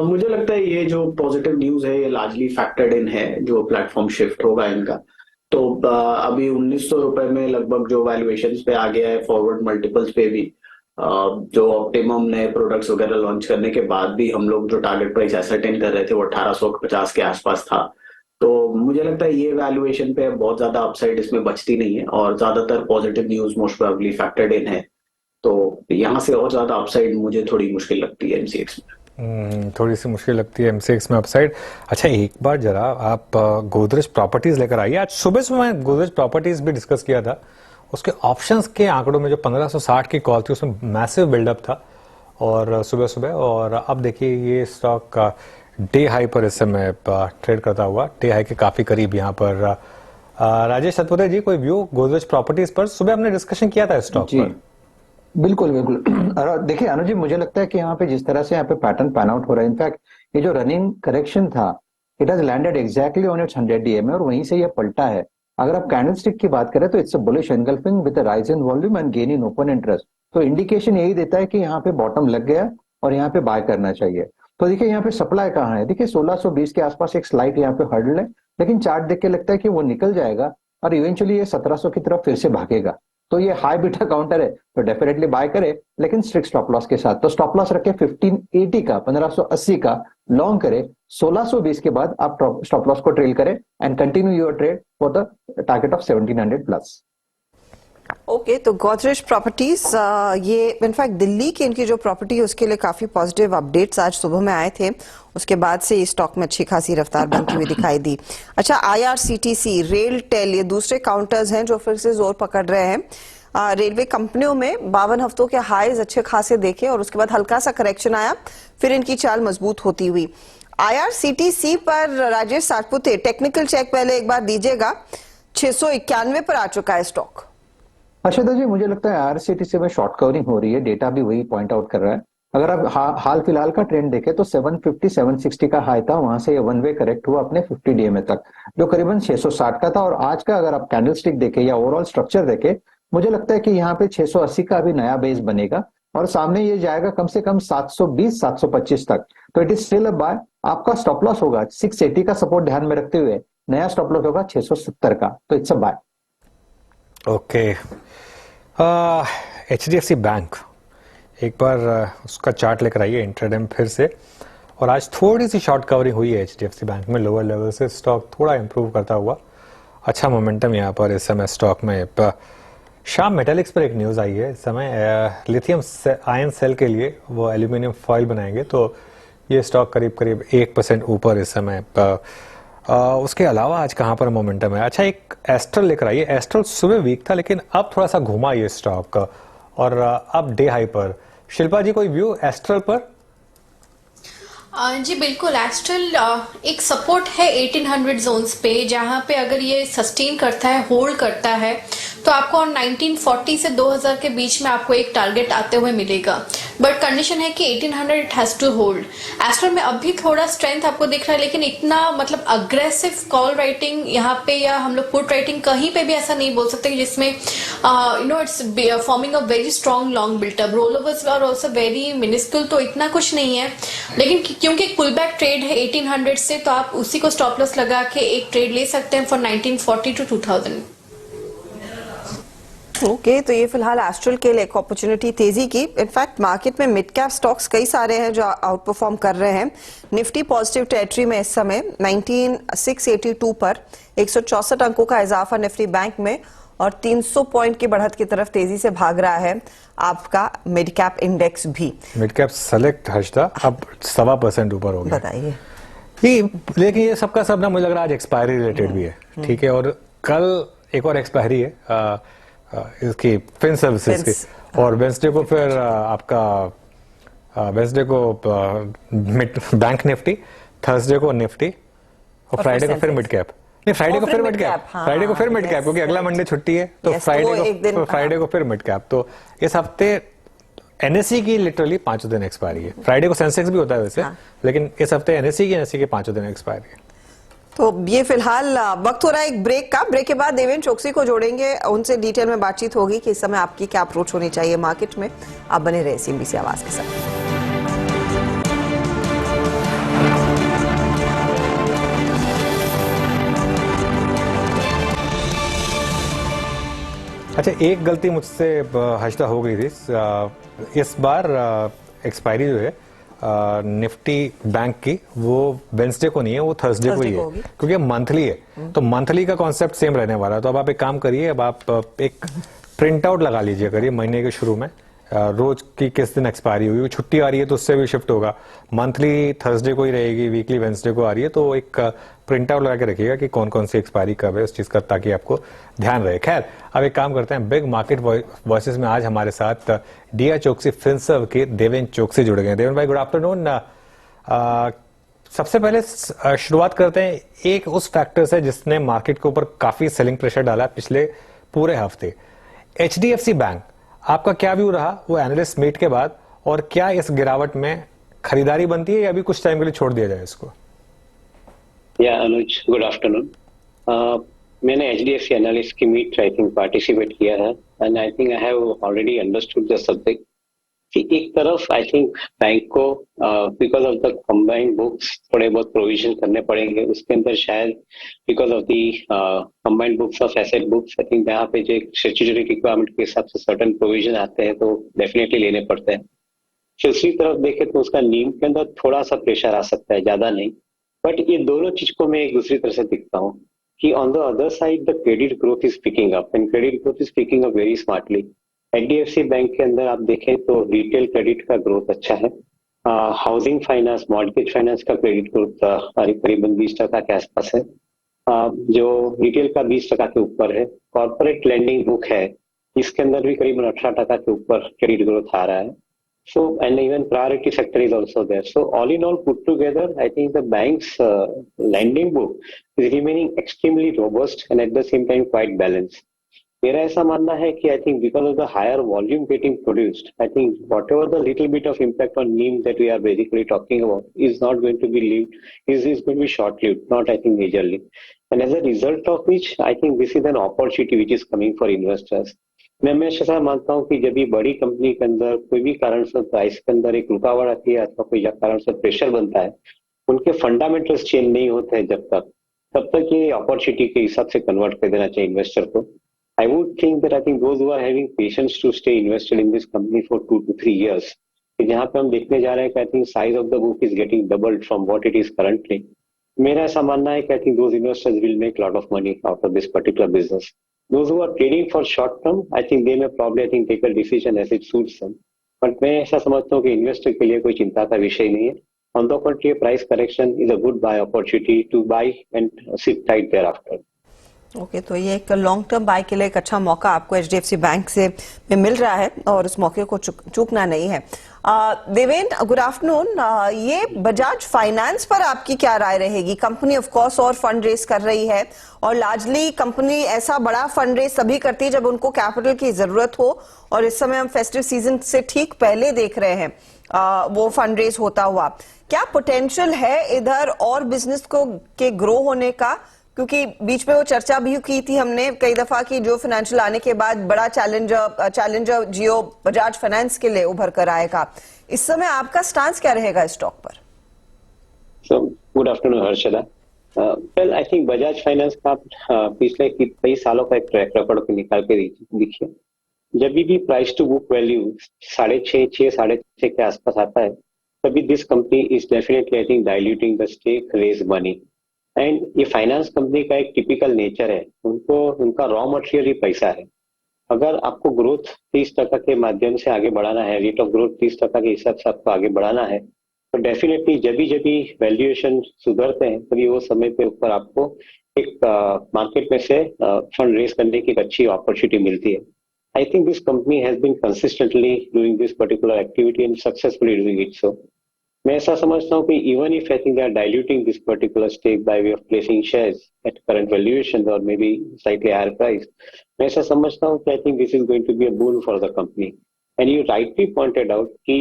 मुझे लगता है ये जो पॉजिटिव न्यूज है ये लार्जली फैक्टर्ड इन है, जो प्लेटफॉर्म शिफ्ट होगा इनका। तो अभी 1900 रुपए में लगभग जो वैल्यूएशंस पे आ गया है, फॉरवर्ड मल्टीपल्स पे भी जो ऑप्टिमम नए प्रोडक्ट्स वगैरह लॉन्च करने के बाद भी हम लोग जो टारगेट प्राइस एसरटेन कर रहे थे वो 1850 के आसपास था। तो मुझे लगता है ये वैल्यूएशन पे बहुत ज्यादा अपसाइड इसमें बचती नहीं है और ज्यादातर positive news most probably factored इन है। तो यहाँ से और ज्यादा अपसाइड मुझे थोड़ी मुश्किल लगती है एमसीएक्स में। थोड़ी सी मुश्किल लगती है एमसीएक्स में अपसाइड। अच्छा, एक बार जरा आप गोदरेज प्रॉपर्टीज लेकर आइए। आज सुबह सुबह गोदरेज प्रॉपर्टीज भी डिस्कस किया था, उसके ऑप्शंस के आंकड़ों में जो 1560 की कॉल थी उसमें मैसिव बिल्डअप था और सुबह सुबह, और अब देखिए ये स्टॉक डे हाई पर इस समय ट्रेड करता हुआ, डे हाई के काफी करीब यहाँ पर। राजेश सतपुते जी, कोई व्यू गोदरेज प्रॉपर्टीज पर? सुबह हमने डिस्कशन किया था स्टॉक पर। बिल्कुल बिल्कुल। और देखिए अनुज जी, मुझे लगता है कि यहाँ पे जिस तरह से यहाँ पे पैटर्न पैन आउट हो रहा है, इनफैक्ट ये जो रनिंग करेक्शन था it has landed exactly on it's 100 DMA और वहीं से ये पलटा है। अगर आप कैंडलस्टिक की बात करें तो it's a bullish engulfing with a rise in volume and gain in open interest. तो इंडिकेशन यही देता है कि यहाँ पे बॉटम लग गया और यहाँ पे बाय करना चाहिए। तो देखिए यहाँ पे सप्लाई कहाँ है, देखिए 1620 के आसपास एक स्लाइट यहाँ पे हर्डल है, लेकिन चार्ट देख के लगता है कि वो निकल जाएगा और इवेंचुअली ये 1700 की तरफ फिर से भागेगा। तो ये हाई बीटा काउंटर है तो डेफिनेटली बाय करे, लेकिन स्ट्रिक्ट स्टॉप लॉस के साथ। तो स्टॉप लॉस रखे 1580 का, 1580 का, लॉन्ग करे 1620 के बाद आप स्टॉप लॉस को ट्रेल करें and continue your trade for the target of 1700 plus. Okay, तो गोदरेज प्रॉपर्टीज, ये इनफैक्ट दिल्ली की इनकी जो प्रॉपर्टी है उसके लिए काफी पॉजिटिव अपडेट्स आज सुबह में आए थे, उसके बाद से इस स्टॉक में अच्छी खासी रफ्तार बनती हुई दिखाई दी। अच्छा, आईआरसीटीसी, रेल टेल, ये दूसरे काउंटर्स हैं जो फिर से जोर पकड़ रहे हैं। रेलवे कंपनियों में 52 हफ्तों के हाईज अच्छे खासे देखे और उसके बाद हल्का सा करेक्शन आया, फिर इनकी चाल मजबूत होती हुई। आईआरसीटीसी पर राजेश सातपुते, टेक्निकल चेक पहले एक बार दीजिएगा। 691 पर आ चुका है स्टॉक। अर्षदा जी, मुझे लगता है आईआरसीटीसी में शॉर्ट कवरिंग हो रही है, डेटा भी वही पॉइंट आउट कर रहा है। अगर आप हाल फिलहाल का ट्रेंड देखें तो 750 760 का हाई था, वहां से ये वन वे करेक्ट हुआ अपने 50 DMA तक, जो करीबन 660 का था। और आज का अगर आप कैंडलस्टिक देखें या ओवरऑल स्ट्रक्चर देखें, मुझे लगता है कि यहाँ पे 680 का भी नया बेस बनेगा और सामने ये जाएगा कम से कम 720 725 तक। तो it is still a buy. आपका स्टॉप लॉस होगा 680 का सपोर्ट ध्यान में रखते हुए, नया स्टॉप लॉस होगा 670 का, तो it's a buy. Okay, HDFC bank, एक बार उसका चार्ट लेकर आइए इंट्राडे में फिर से। और आज थोड़ी सी शॉर्ट कवरिंग हुई है HDFC बैंक में, लोअर लेवल से स्टॉक थोड़ा इंप्रूव करता हुआ, अच्छा मोमेंटम यहाँ पर इस समय स्टॉक में। शाम मेटालिक्स पर एक न्यूज़ आई है इस समय, लिथियम आयन सेल के लिए वो एल्यूमिनियम फॉइल बनाएंगे, तो ये स्टॉक करीब करीब 1% ऊपर इस समय। उसके अलावा आज कहाँ पर मोमेंटम है? अच्छा, एक एस्ट्रल लेकर आइए। एस्ट्रल सुबह वीक था लेकिन अब थोड़ा सा घुमा ये स्टॉक और अब डे हाई पर। शिल्पा जी, कोई व्यू एस्ट्रल पर? जी बिल्कुल, एस्ट्रल एक सपोर्ट है 1800 जोन्स पे, जहां पे अगर ये सस्टेन करता है, होल्ड करता है, तो आपको 1940 से 2000 के बीच में आपको एक टारगेट आते हुए मिलेगा, बट कंडीशन है कि 1800 इट हैज टू होल्ड। एस्ट्रो में अभी थोड़ा स्ट्रेंथ आपको दिख रहा है, लेकिन इतना मतलब अग्रेसिव कॉल राइटिंग यहाँ पे या हम लोग पुट राइटिंग कहीं पे भी ऐसा नहीं बोल सकते जिसमें it's forming a very strong long built up. Rollovers are also very minuscule, तो इतना कुछ नहीं है, लेकिन क्योंकि एक पुल बैक ट्रेड है 1800 से, तो आप उसी को स्टॉप लॉस लगा के एक ट्रेड ले सकते हैं फॉर 1940 टू 2000। ओके, तो ये फिलहाल एस्ट्रल के लिए एक अपॉर्चुनिटी तेजी की। इनफैक्ट मार्केट में मिड कैप स्टॉक्स कई सारे हैं जो आउट परफॉर्म कर रहे हैं। निफ्टी पॉजिटिव टेरिटरी में इस समय 19682 पर 164 अंकों का इजाफा निफ्टी बैंक में, और 300 पॉइंट की बढ़त की तरफ तेजी से भाग रहा है आपका मिड कैप इंडेक्स भी। मिड कैप सेलेक्ट हर्षदा अब 1.25% ऊपर हो गया। बताइए। लेकिन ये सबका सब ना मुझे लग रहा है आज एक्सपायरी रिलेटेड भी है, ठीक है, और कल एक और एक्सपायरी है इसकी फिन सर्विसेज की, और वेंसडे को फिर आपका वेंसडे को बैंक निफ्टी, थर्सडे को निफ्टी, और फ्राइडे को फिर मिड कैप। नहीं, फ्राइडे को फिर मिड कैप, फ्राइडे को फिर मिड कैप, क्योंकि अगला मंडे छुट्टी है, तो फ्राइडे को फिर मिड कैप। तो इस हफ्ते एनएससी की लिटरली 5 दिन एक्सपायरी है। फ्राइडे को सेंसेक्स भी होता है वैसे, लेकिन इस हफ्ते एनएससी के 5 दिन एक्सपायरी है। तो ये फिलहाल वक्त हो रहा है एक ब्रेक का। ब्रेक के बाद देवेंद्र चोकसी को जोड़ेंगे, उनसे डिटेल में बातचीत होगी कि इस समय आपकी क्या अप्रोच होनी चाहिए मार्केट में। आप बने रहे सीएनबीसी आवाज के साथ। अच्छा, एक गलती मुझसे हर्षदा हो गई थी इस बार। एक्सपायरी जो है निफ्टी बैंक की, वो वेंसडे को नहीं है, वो थर्सडे को ही है, क्योंकि मंथली है, तो मंथली का कॉन्सेप्ट सेम रहने वाला है। तो अब आप एक काम करिए, अब आप एक प्रिंट आउट लगा लीजिए करिए महीने के शुरू में, रोज की किस दिन एक्सपायरी हुई, छुट्टी आ रही है तो उससे भी शिफ्ट होगा, मंथली थर्सडे को ही रहेगी, वीकली वेंसडे को आ रही है, तो एक प्रिंट आउट लगा के रखिएगा कि कौन कौन सी एक्सपायरी कब है उस चीज का, ताकि आपको ध्यान रहे। खैर, अब एक काम करते हैं, बिग मार्केट वॉइसेस में आज हमारे साथ डीआर चोकसी फिनसर्व के देवेंद्र चोकसी जुड़ गए। देवेंद्र भाई, गुड आफ्टरनून। सबसे पहले शुरुआत करते हैं एक उस फैक्टर से जिसने मार्केट के ऊपर काफी सेलिंग प्रेशर डाला पिछले पूरे हफ्ते, एचडीएफसी बैंक। आपका क्या व्यू रहा वो एनालिस्ट मीट के बाद, और क्या इस गिरावट में खरीदारी बनती है या अभी कुछ टाइम के लिए छोड़ दिया जाए इसको? या अनुज, गुड आफ्टरनून। मैंने एचडीएफसी एनालिस्ट की मीट आई थिंक पार्टिसिपेट किया है, and I think I have already understood the subject कि एक तरफ आई थिंक बैंक को because of the combined books थोड़े बहुत प्रोविजन करने पड़ेंगे, उसके अंदर शायद because of the combined books of asset books, I think यहाँ पे जो स्टैट्यूटरी रिक्वायरमेंट के हिसाब से सर्टेन प्रोविजन आते हैं तो डेफिनेटली लेने पड़ते हैं। दूसरी तरफ देखें तो उसका नीम के अंदर थोड़ा सा प्रेशर आ सकता है, ज्यादा नहीं, बट ये दोनों चीज को मैं एक दूसरी तरह से दिखता हूँ कि on the other side the credit growth is picking up, and credit growth is picking up very smartly. HDFC bank के अंदर आप देखें तो रिटेल क्रेडिट का ग्रोथ अच्छा है, हाउसिंग फाइनेंस, मॉर्गेज फाइनेंस का क्रेडिट ग्रोथ करीबन 20% के आसपास है, जो रिटेल का 20% के ऊपर है। कॉर्पोरेट लैंडिंग बुक है, इसके अंदर भी करीबन 18% के ऊपर क्रेडिट ग्रोथ आ रहा है। So, and even priority sector is also there. So, all in all put together, I think the bank's lending book is remaining extremely robust and at the same time quite balanced. मेरा ऐसा मानना है कि I think because of the higher volume getting produced, I think whatever the little bit of impact on NIM that we are basically talking about is not going to be lived, is going to be short-lived, not I think majorly. And as a result of which, I think this is an opportunity which is coming for investors. मैं हमेशा मानता हूँ कि जब भी बड़ी company के अंदर कोई भी कारण से प्राइस के अंदर एक रुकावट आती है अथवा कोई कारण से प्रेशर बनता है, उनके फंडामेंटल्स चेंज नहीं होते हैं तब तक ये अपॉर्चुनिटी के हिसाब से कन्वर्ट कर देना चाहिए इन्वेस्टर को। I would think that I think those who are having patience to stay invested in this company for 2 to 3 years, जहाँ पे हम देखने जा रहे हैं कि I think size of the book is getting doubled from what it is currently. मेरा ऐसा मानना है कि I think those investors will make lot of money out of this particular business. Those who are trading for short term, I think they may probably take a decision as it suits them. But मैं ऐसा समझता हूँ कि investor के लिए कोई चिंता का विषय नहीं है। On the contrary, price correction is a good buy opportunity to buy and sit tight thereafter. Okay, तो ये एक लॉन्ग टर्म बाय के लिए एक अच्छा मौका आपको एचडीएफसी बैंक से में मिल रहा है और उस मौके को चूकना नहीं है। Deven, good afternoon. ये बजाज फाइनेंस पर आपकी क्या राय रहेगी? कंपनी ऑफ कोर्स और फंड रेज कर रही है और लार्जली कंपनी ऐसा बड़ा फंड रेज तभी करती है जब उनको कैपिटल की जरूरत हो, और इस समय हम फेस्टिव सीजन से ठीक पहले देख रहे हैं वो फंड रेज होता हुआ। क्या पोटेंशियल है इधर और बिजनेस को के ग्रो होने का? क्योंकि बीच में वो चर्चा भी की थी हमने कई दफा कि जो फाइनेंशियल आने के बाद बड़ा चैलेंजर जियो बजाज फाइनेंस के लिए उभर कर आएगा। इस समय आपका स्टांस क्या रहेगा इस स्टॉक पर? Good afternoon Harshada. Well, I think Bajaj finance का पिछले कई सालों का एक ट्रैक रिकॉर्ड को निकाल के देखिए, जब भी प्राइस टू बुक वैल्यू 6.5 के आसपास आता है, तभी this company is definitely I think diluting the stake, raise money. And ये फाइनेंस कंपनी का एक टिपिकल नेचर है, उनका रॉ मटेरियल ही पैसा है। अगर आपको ग्रोथ 30% के माध्यम से आगे बढ़ाना है, रेट ऑफ ग्रोथ 30% के हिसाब से आपको आगे बढ़ाना है, तो डेफिनेटली जब भी वैल्यूएशन सुधरते हैं तभी वो समय पे ऊपर आपको एक मार्केट में से फंड रेज करने की एक अच्छी अपॉर्चुनिटी मिलती है। I think this company has been consistently doing this particular activity and successfully doing it so. मैं ऐसा समझता हूँ कि even if I think they are diluting this particular stake by way of placing shares at current valuations or maybe slightly higher price, मैं ऐसा समझता हूँ कि I think this is going to be a boon for the company. And you rightly pointed out कि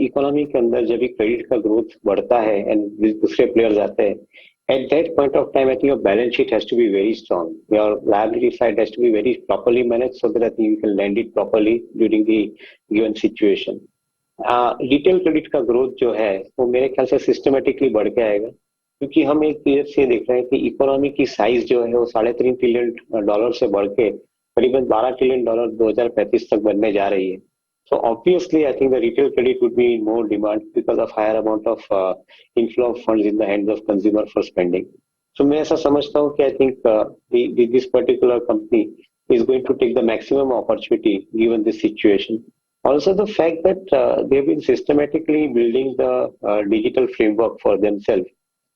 economy के अंदर जब भी क्रेडिट का ग्रोथ बढ़ता है एंड दूसरे प्लेयर्स आते हैं, at that point of time, I think your balance sheet has to be very strong. Your liability side has to be very properly managed so that I think you can lend it properly during the given situation. Retail credit का growth जो है वो मेरे ख्याल से systematically बढ़ के आएगा, क्योंकि हम एक पीरियड से देख रहे हैं कि इकोनॉमी की साइज जो है वो $3.5 ट्रिलियन से बढ़ के करीबन $12 ट्रिलियन 2035 तक बनने जा रही है। So obviously, I think the retail credit would be in more demand because of higher amount of inflow of funds in the hands of consumer for spending. So मैं ऐसा समझता हूँ कि I think this particular company is going to take the maximum opportunity given this situation. Also, the fact that they've been systematically building the digital framework for themselves,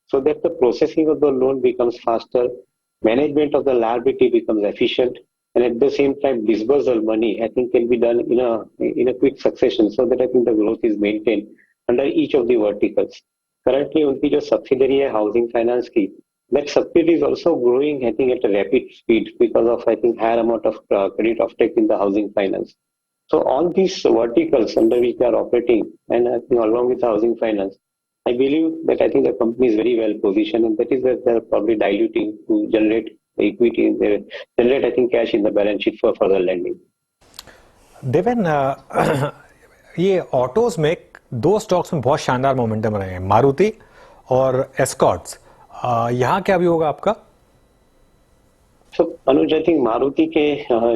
so that the processing of the loan becomes faster, management of the liability becomes efficient, and at the same time disbursal money I think can be done in a quick succession, so that I think the growth is maintained under each of the verticals. Currently उनकी जो subsidiary है housing finance की, that subsidiary is also growing I think at a rapid speed because of I think higher amount of credit offtake in the housing finance. So all these verticals under which they are operating, and I think along with housing finance, I believe that I think the company is very well positioned, and that is where they are probably diluting to generate equity in their, generate I think cash in the balance sheet for further lending. Deven, ये autos में दो stocks में बहुत शानदार momentum रहे हैं, मारुति और Escorts. यहाँ क्या भी होगा आपका? So Anuj, I think Maruti के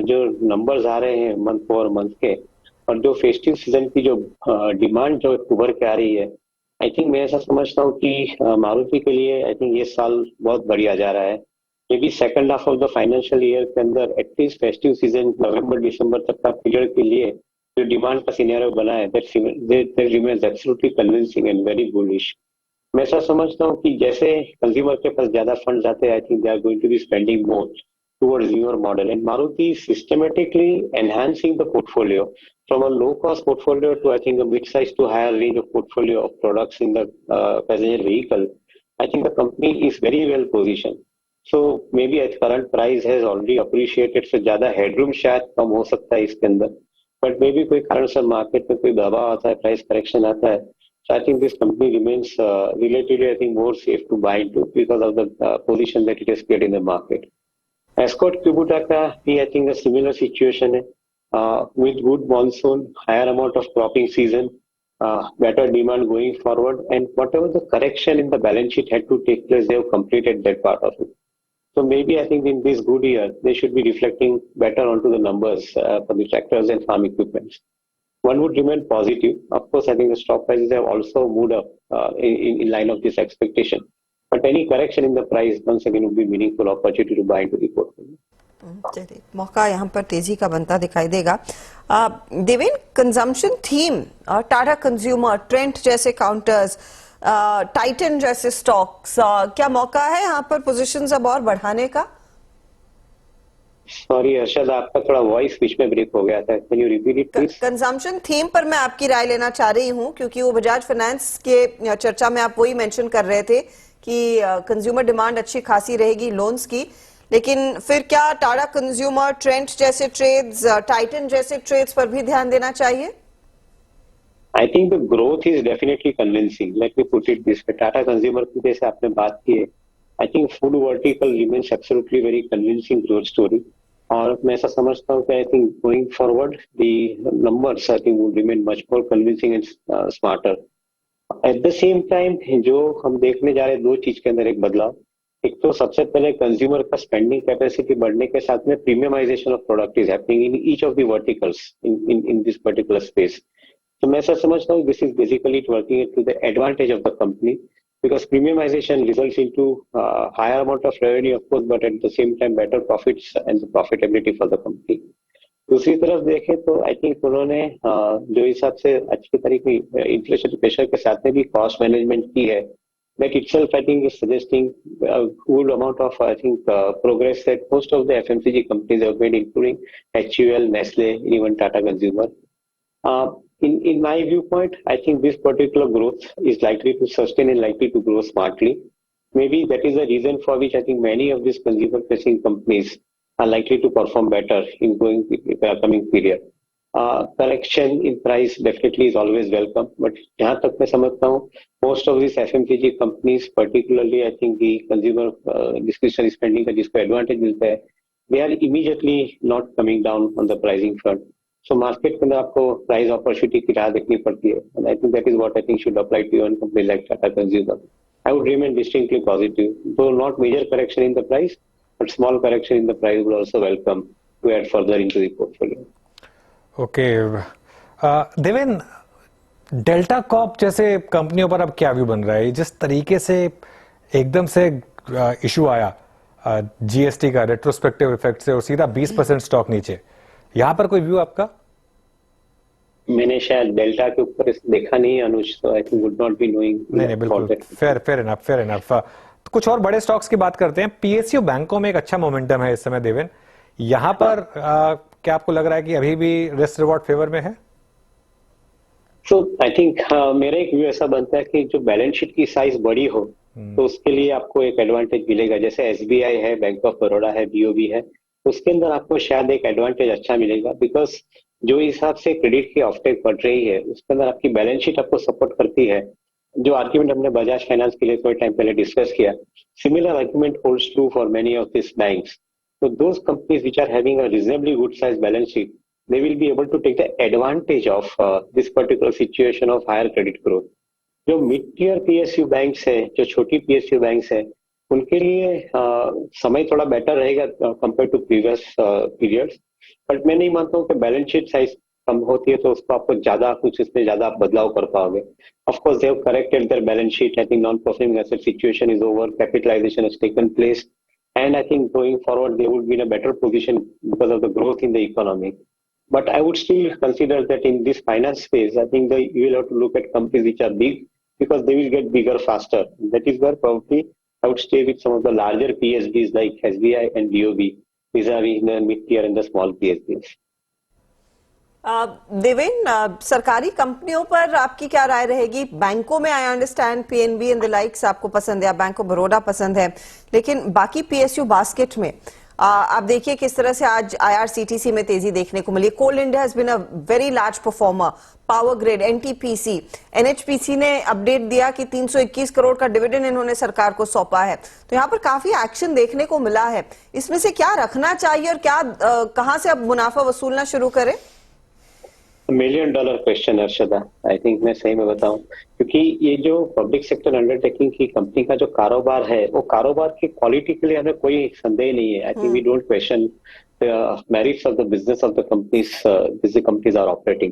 जो नंबर्स आ रहे हैं मंथ फॉर मंथ के, और जो फेस्टिव सीजन की जो डिमांड जो उभर के आ रही है, आई थिंक मैं ऐसा समझता हूँ कि मारुति के लिए आई थिंक ये साल बहुत बढ़िया जा रहा है। May be second half of the financial year के अंदर एटलीस्ट फेस्टिव सीजन नवंबर दिसंबर तक का पीरियड के लिए जो डिमांड का सिनेरियो बना है, that remains absolutely convincing and very bullish. मैं ऐसा समझता हूँ कि जैसे कंज्यूमर के पास ज्यादा फंड आते हैं, I think they are going to be spending more towards newer model, and Maruti is systematically enhancing the portfolio from a low cost portfolio to I think a mid-sized to higher range of portfolio of products in the passenger vehicle. I think the company is very well positioned. So maybe at current price has already appreciated, so ज्यादा headroom शायद कम हो सकता है इसके अंदर, but maybe कोई कारण से मार्केट में कोई दबाव आता है, प्राइस करेक्शन आता है, so I think this company remains relatively I think more safe to buy into because of the position that it has created in the market. Escort Kubota का भी I think a similar situation है, with good monsoon, higher amount of cropping season, better demand going forward, and whatever the correction in the balance sheet had to take place, they have completed that part of it. So maybe I think in this good year, they should be reflecting better onto the numbers for the tractors and farm equipment. One would remain positive. Of course, I think the stock prices have also moved up in line of this expectation. But any correction in the price once again would be meaningful opportunity to buy into the portfolio. चलिए, मौका यहाँ पर तेजी का बनता दिखाई देगा। Deven, consumption theme, Tata consumer, Trent जैसे काउंटर्स, टाइटन जैसे स्टॉक्स, क्या मौका है यहाँ पर पोजीशंस अब और बढ़ाने का? सॉरी हर्षद, आपका थोड़ा वॉइस बीच में ब्रेक हो गया था, can you repeat it please? Consumption theme पर मैं आपकी राय लेना चाह रही हूं, क्योंकि वो बजाज फाइनेंस के चर्चा में आप वही मेंशन कर रहे थे कि कंज्यूमर डिमांड अच्छी खासी रहेगी लोन्स की, लेकिन फिर क्या टाटा कंज्यूमर, ट्रेंट जैसे ट्रेड्स, टाइटन जैसे ट्रेड्स पर भी ध्यान देना चाहिए? I think the growth is definitely convincing, let me put it this way. Tata consumer की जैसे आपने बात की है, I think food vertical remains absolutely very convincing growth story, और मैं ऐसा समझता हूँ कि I think going forward the numbers I think would remain much more convincing and smarter. At the same time जो हम देखने जा रहे हैं दो चीज के अंदर एक बदलाव, एक तो सबसे पहले कंज्यूमर का स्पेंडिंग कैपेसिटी बढ़ने के साथ में premiumization of product is happening in each of the verticals in this particular space. तो मैं ऐसा समझता हूँ this is basically working to the advantage of the company, because premiumization results into higher amount of revenue of course, but at the same time better profits and the profitability for the company। दूसरी तरफ देखें तो I think उन्होंने जो हिसाब से अच्छी तरीके इन्फ्लेशन प्रेशर के साथ में भी कॉस्ट मैनेजमेंट की है, that itself I think is suggesting a good amount of I think progress that most of the FMCG companies have made, including HUL, Nestle, and even Tata Consumer। In my viewpoint, I think this particular growth is likely to sustain and likely to grow smartly. Maybe that is the reason for which I think many of these consumer-facing companies are likely to perform better in coming period। Correction in price definitely is always welcome, but जहाँ तक मैं समझता हूँ most of these FMCG companies, particularly I think the consumer discretionary spending का जिसको advantage मिलता है, they are immediately not coming down on the pricing front। So market के अंदर आपको प्राइस अपॉर्चुनिटी की राह देखनी पड़ती है, and I think that is what I think should apply to one company like Tata Consumer। I would remain distinctly positive, though not major correction in the price, but small correction in the price would also welcome to add further into the portfolio। Okay Deven, delta Corp जैसे कंपनियों पर अब क्या view बन रहा है? जिस तरीके से एकदम से इशू आया जीएसटी का रेट्रोस्पेक्टिव इफेक्ट से और सीधा 20% स्टॉक नीचे, यहाँ पर कोई व्यू आपका? मैंने शायद डेल्टा के ऊपर देखा नहीं अनुज, तो आई think would not be knowing. नहीं बिल्कुल फेयर इनफ। तो कुछ और बड़े स्टॉक्स की बात करते हैं। पीएसयू बैंकों में एक अच्छा मोमेंटम है इस समय देवेन, यहाँ पर क्या आपको लग रहा है कि अभी भी रिस्क रिवॉर्ड फेवर में है? तो आई थिंक मेरा एक व्यू ऐसा बनता है कि जो बैलेंस शीट की साइज बड़ी हो तो उसके लिए आपको एक एडवांटेज मिलेगा। जैसे एसबीआई है, बैंक ऑफ बड़ौदा है, बीओबी है, उसके अंदर आपको शायद एक एडवांटेज अच्छा मिलेगा, बिकॉज जो हिसाब से क्रेडिट की ऑफटेक बढ़ रही है उसके अंदर आपकी बैलेंस शीट आपको सपोर्ट करती है। जो आर्ग्यूमेंट हमने बजाज फाइनेंस के लिए थोड़े टाइम पहले डिस्कस किया, similar argument holds true for many of this banks. So those companies which are having a reasonably good size balance sheet, they will be able to take the advantage of this particular situation of higher credit growth। जो mid tier PSU banks है, जो छोटी PSU banks है, उनके लिए समय थोड़ा better रहेगा compare to previous periods. But मैं नहीं मानता हूँ कि बैलेंस शीट साइज कम होती है तो उसको आपको ज्यादा कुछ इसमें ज्यादा बदलाव कर पाओगे। Of course they have corrected their balance sheet. I think non performing asset situation is over, capitalization has taken place, and I think going forward they would be in a better position because of the growth in the economy। But I would still consider that in this finance space, I think you will have to look at companies which are big because they will get bigger faster। That is where probably I would stay with some of the larger PSBs like SBI and BOB vis-a-vis the mid-tier and the small PSBs। Deven, सरकारी कंपनियों पर आपकी क्या राय रहेगी? बैंकों में I understand PNB and the likes आपको पसंद है, बैंक ऑफ बड़ौदा पसंद है, लेकिन बाकी पीएसयू बास्केट में आप देखिए किस तरह से आज आईआरसीटीसी में तेजी देखने को मिली। Coal India has been a very large performer, power grid, NTPC, NHPC ने अपडेट दिया कि 321 करोड़ का डिविडेंड इन्होंने सरकार को सौंपा है। तो यहाँ पर काफी एक्शन देखने को मिला है। इसमें से क्या रखना चाहिए और क्या कहां से अब मुनाफा वसूलना शुरू करें? $1 million question Harshada. I think मैं सही में बताऊं, क्योंकि ये जो पब्लिक सेक्टर अंडरटेकिंग की कंपनी का जो कारोबार है, वो कारोबार की क्वालिटी के लिए हमें कोई संदेह नहीं है। I think we don't question the merits of the business of the companies this companies are operating.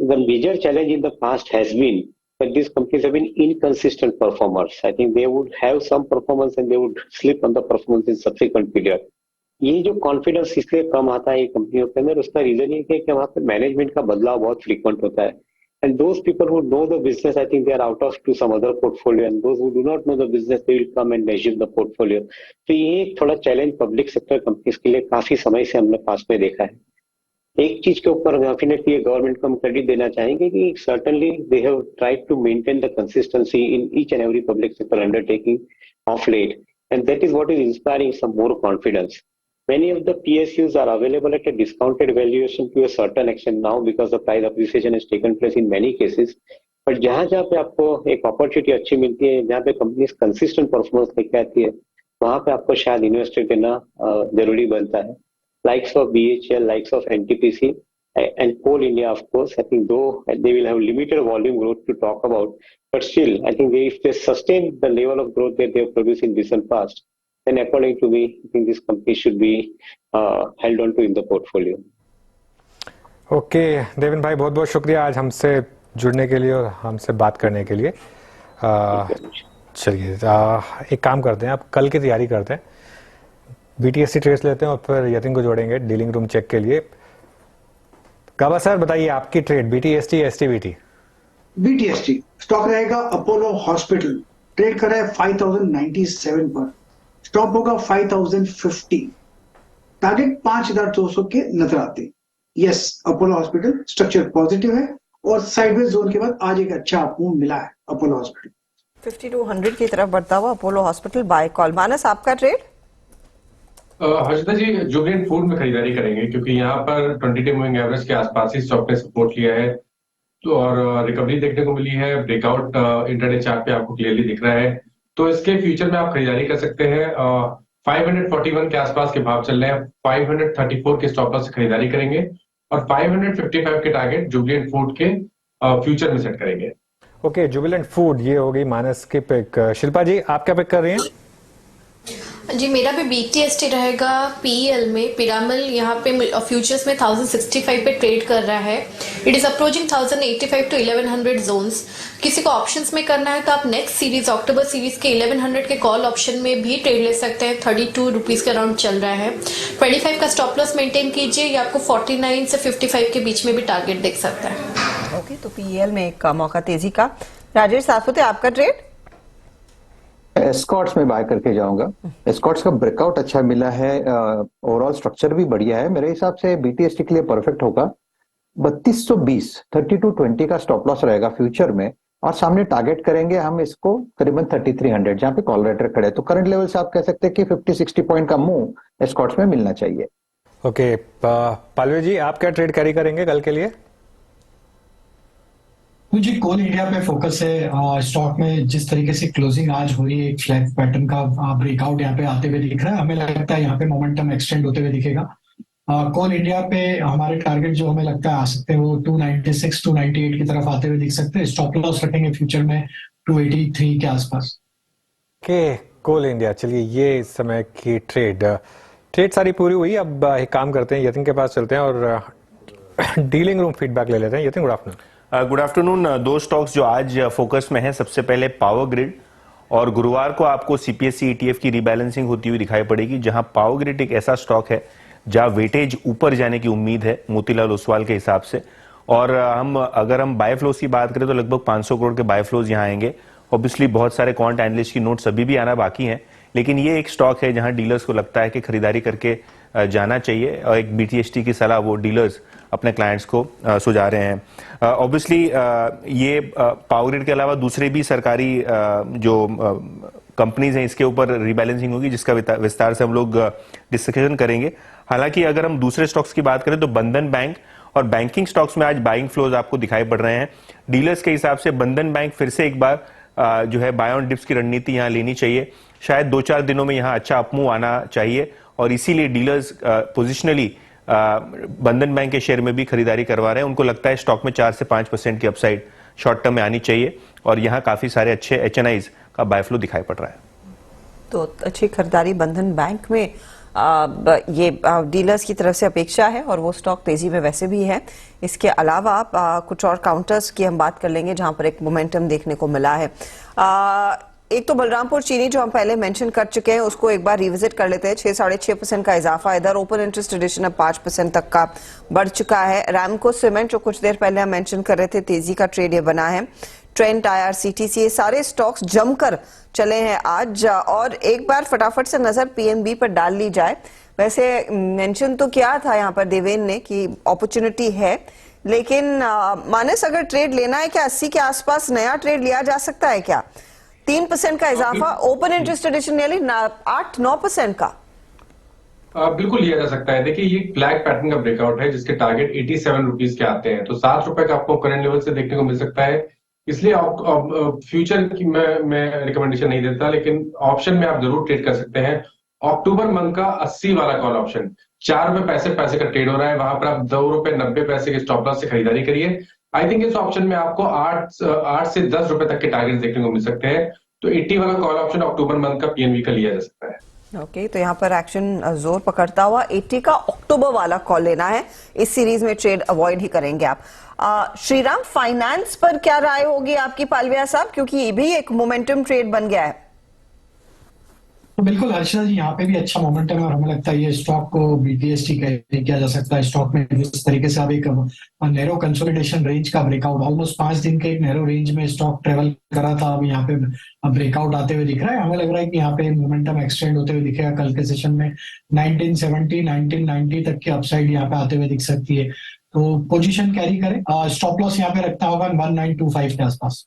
The major challenge in the past has been that these companies have been inconsistent performers। I think they would have some performance and they would slip on the performance in subsequent period। ये जो confidence इसलिए कम आता है ये कंपनियों के अंदर, उसका रीजन ये है कि वहां पर मैनेजमेंट का बदलाव बहुत फ्रीक्वेंट होता है। And those people who know the business, I think they are out of to some other portfolio, and those who do not know the business, they will come and assume the portfolio. तो ये एक थोड़ा challenge public sector companies के लिए काफी समय से हमने पास में देखा है। एक चीज के ऊपर डेफिनेटली गवर्नमेंट को हम क्रेडिट देना चाहेंगे कि certainly they have tried to maintain the consistency in each and every public sector undertaking of late, and that is what is inspiring some more confidence. Many of the PSUs are available at a discounted valuation to a certain extent now because the price appreciation has taken place in many cases. But जहाँ जहाँ पे आपको एक opportunity अच्छी मिलती है, जहाँ पे कंपनीज कंसिस्टेंट परफॉर्मेंस लेके आती है, वहाँ पे आपको शायद इन्वेस्ट करना जरूरी बनता है. Likes of BHEL, likes of NTPC and Coal India, of course, I think though they will have limited volume growth to talk about, but still, I think if they sustain the level of growth that they have produced in recent past, then according to me, I think this company should be held on to in the portfolio. Okay Deven भाई, बहुत बहुत शुक्रिया आज हमसे जुड़ने के लिए और हमसे बात करने के लिए. चलिए एक काम करते हैं, आप कल की तैयारी करते हैं, BTST ट्रेस लेते हैं और फिर यतिन को जोड़ेंगे डीलिंग रूम चेक के लिए. काबा सर बताइए आपकी ट्रेड BTST या STBT? BTST स्टॉक रहेगा अपोलो हॉस्पिटल, ट्रेड कर रहा है 5097 पर, स्टॉप होगा 5050, टारगेट 5200 के नजर आते हैं. Yes, Apollo hospital structure positive है और साइडवेज जोन के बाद आज एक अच्छा मूव मिला है अपोलो हॉस्पिटल. 5200 की तरफ बढ़ता हुआ अपोलो हॉस्पिटल बाय कॉल. मानस आपका ट्रेड? हर्षदा जी, जुबिलेंट फूड में खरीदारी करेंगे क्योंकि यहाँ पर 20 डे मूविंग एवरेज के आसपास ही स्टॉक ने सपोर्ट लिया है, तो और रिकवरी देखने को मिली है. ब्रेकआउट इंटरडे चार्ट पे आपको क्लियरली दिख रहा है, तो इसके फ्यूचर में आप खरीदारी कर सकते हैं. 541 के आसपास के भाव चल रहे हैं, 534 के स्टॉप लॉस से खरीदारी करेंगे और 555 के टारगेट जुबिलेंट फूड के फ्यूचर में सेट करेंगे. ओके, जुबिलेंट फूड ये हो गई मानस की पिक. शिल्पा जी आप क्या पिक कर रही हैं? जी मेरा भी BTST रहेगा PEL में. पिरामल यहाँ पे फ्यूचर्स में 1065 पे ट्रेड कर रहा है. It is approaching 1085 to 1100 zones. किसी को ऑप्शंस में करना है तो आप नेक्स्ट सीरीज अक्टूबर सीरीज के 1100 के कॉल ऑप्शन में भी ट्रेड ले सकते हैं. 32 रुपीज के अराउंड चल रहा है. 25 का स्टॉप लॉस मेंटेन कीजिए, ये आपको 49 से 55 के बीच में भी टारगेट देख सकता है. ओके, तो PEL में एक मौका तेजी का. राजेश सासपुते आपका ट्रेड? एस्कॉर्ट्स में बाय करके जाऊंगा. एस्कॉर्ट्स का ब्रेकआउट अच्छा मिला है, ओवरऑल स्ट्रक्चर भी बढ़िया है. मेरे हिसाब से BTST के लिए परफेक्ट होगा. 3220 3220 का स्टॉप लॉस रहेगा फ्यूचर में और सामने टारगेट करेंगे हम इसको करीबन 3300 जहां पे कॉल राइटर खड़े. तो करंट लेवल से आप कह सकते हैं कि 50-60 पॉइंट का मूव एस्कॉर्ट्स में मिलना चाहिए. ओके, पालवे जी आप क्या ट्रेड कैरी करेंगे कल के लिए? मुझे कोल इंडिया पे फोकस है. स्टॉक में जिस तरीके से क्लोजिंग आज हो रही है, एक फ्लैट पैटर्न का ब्रेकआउट यहाँ पे आते हुए दिख रहा है. हमें लगता है यहाँ पे मोमेंटम एक्सटेंड होते हुए दिखेगा. कोल इंडिया पे हमारे टारगेट जो हमें लगता है आ सकते हैं वो 296 298 की तरफ आते हुए दिख सकते हैं. स्टॉप लॉस रखेंगे फ्यूचर में 283 के आसपास. के कोल इंडिया. चलिए ये इस समय की ट्रेड सारी पूरी हुई. अब एक काम करते हैं, यतिन के पास चलते हैं और डीलिंग रूम फीडबैक ले लेते हैं. Yatin good afternoon. Good afternoon. दो स्टॉक्स जो आज फोकस में है, सबसे पहले पावर ग्रिड, और गुरुवार को आपको CPSE ETF की रीबैलेंसिंग होती हुई दिखाई पड़ेगी, जहां पावर ग्रिड एक ऐसा स्टॉक है जहां वेटेज ऊपर जाने की उम्मीद है मोतीलाल ओसवाल के हिसाब से. और अगर हम बाय फ्लोज की बात करें तो लगभग 500 करोड़ के बाय फ्लोज यहां आएंगे. ऑब्वियसली बहुत सारे क्वांट एनालिस्ट की नोट्स अभी भी आना बाकी हैं, लेकिन ये एक स्टॉक है जहां डीलर्स को लगता है कि खरीदारी करके जाना चाहिए, और एक BTST की सलाह वो डीलर्स अपने क्लाइंट्स को सुझा रहे हैं. ऑब्वियसली ये पावर ग्रिड के अलावा दूसरे भी सरकारी जो कंपनीज हैं इसके ऊपर रीबैलेंसिंग होगी, जिसका विस्तार से हम लोग डिस्कशन करेंगे. हालांकि अगर हम दूसरे स्टॉक्स की बात करें तो बंधन बैंक और बैंकिंग स्टॉक्स में आज बाइंग फ्लोज आपको दिखाई पड़ रहे हैं. डीलर्स के हिसाब से बंधन बैंक फिर से एक बार जो है बाय ऑन डिप्स की रणनीति यहां लेनी चाहिए. शायद 2-4 दिनों में यहां अच्छा अपमूव आना चाहिए, और इसीलिए डीलर्स पोजिशनली बंधन बैंक के शेयर में भी खरीदारी करवा रहे हैं. उनको लगता है स्टॉक में 4 से 5% की अपसाइड शॉर्ट टर्म में आनी चाहिए, और यहां काफी सारे अच्छे HNIs का बाय फ्लो दिखाई पड़ रहा है. तो अच्छी खरीदारी बंधन बैंक में ये डीलर्स की तरफ से अपेक्षा है, और वो स्टॉक तेजी में वैसे भी है. इसके अलावा कुछ और काउंटर्स की हम बात कर लेंगे जहां पर एक मोमेंटम देखने को मिला है. एक तो बलरामपुर चीनी जो हम पहले मेंशन कर चुके हैं उसको एक बार रिविजिट कर लेते हैं। 6-6.5% का इजाफा, इधर ओपन इंटरेस्ट एडिशन अब 5% तक का बढ़ चुका है। रैमको सीमेंट जो कुछ देर पहले हम मेंशन कर रहे थे, तेजी का ट्रेड ये बना है। ट्रेंट, IRCTC, ये सारे स्टॉक्स जमकर चले हैं आज। और एक बार फटाफट से नजर PNB पर डाल ली जाए। वैसे मेंशन तो किया था यहाँ पर देवेंद्र ने कि अपॉर्चुनिटी है, लेकिन मानस अगर ट्रेड लेना है क्या 80 के आसपास नया ट्रेड लिया जा सकता है क्या? 3% का इजाफा, ओपन इंटरेस्ट एडिशन यानी 8-9% का। बिल्कुल लिया जा सकता है। देखिए ये फ्लैग पैटर्न का ब्रेकआउट है जिसके टारगेट 87 रुपीज के आते हैं, तो 7 रुपए का आपको करंट लेवल से देखने को मिल सकता है। इसलिए फ्यूचर की मैं रिकमेंडेशन नहीं देता, लेकिन ऑप्शन में आप जरूर ट्रेड कर सकते हैं। अक्टूबर मंथ का 80 वाला कॉल ऑप्शन 4 रुपए पैसे का ट्रेड हो रहा है, वहां पर आप 2 रुपए 90 पैसे के स्टॉप लॉस से खरीदारी करिए। आई थिंक इस ऑप्शन में आपको 8 से 10 रुपए तक के टारगेट देखने को मिल सकते हैं। तो 80 वाला कॉल ऑप्शन अक्टूबर मंथ का PNB का लिया जा सकता है। ओके, तो यहाँ पर एक्शन जोर पकड़ता हुआ 80 का अक्टूबर वाला कॉल लेना है। इस सीरीज में ट्रेड अवॉइड ही करेंगे आप। श्रीराम फाइनेंस पर क्या राय होगी आपकी पालविया साहब, क्योंकि ये भी एक मोमेंटम ट्रेड बन गया है। तो बिल्कुल हर्षदा जी, यहाँ पे भी अच्छा मोमेंटम है और हमें लगता है ये स्टॉक को BTST किया जा सकता है। स्टॉक में जिस तरीके से अब एक नैरो कंसोलिडेशन रेंज का ब्रेकआउट, ऑलमोस्ट 5 दिन के एक नैरो रेंज में स्टॉक ट्रेवल करा था, अब यहाँ पे ब्रेकआउट आते हुए दिख रहा है। हमें लग रहा है कि यहाँ पे मोमेंटम एक्सटेंड होते हुए दिखेगा। कल के सेशन में 1970 1990 तक की अपसाइड यहाँ पे आते हुए दिख सकती है, तो पोजीशन कैरी करें। स्टॉप लॉस यहाँ पे रखता होगा 1925 के आसपास।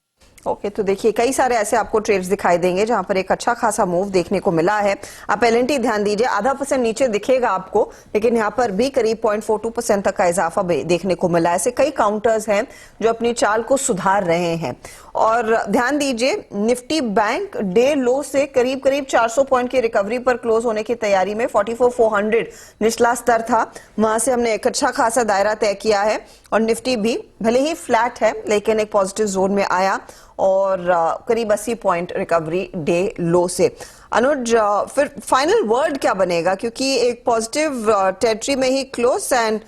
ओके, तो देखिए कई सारे ऐसे आपको ट्रेड्स दिखाई देंगे जहां पर एक अच्छा खासा मूव देखने को मिला है। आप L&T ध्यान दीजिए, 0.5% नीचे दिखेगा आपको, लेकिन यहाँ पर भी करीब 0.42% तक का इजाफा देखने को मिला है। ऐसे कई काउंटर्स हैं जो अपनी चाल को सुधार रहे हैं। और ध्यान दीजिए निफ्टी बैंक डे लो से करीब 400 पॉइंट की रिकवरी पर क्लोज होने की तैयारी में। 44,400 निचला स्तर था, वहां से हमने एक अच्छा खासा दायरा तय किया है। और निफ्टी भी भले ही फ्लैट है लेकिन एक पॉजिटिव जोन में आया और करीब 80 पॉइंट रिकवरी डे लो से। अनुज, फिर फाइनल वर्ड क्या बनेगा, क्योंकि एक पॉजिटिव टेरिटरी में ही क्लोज एंड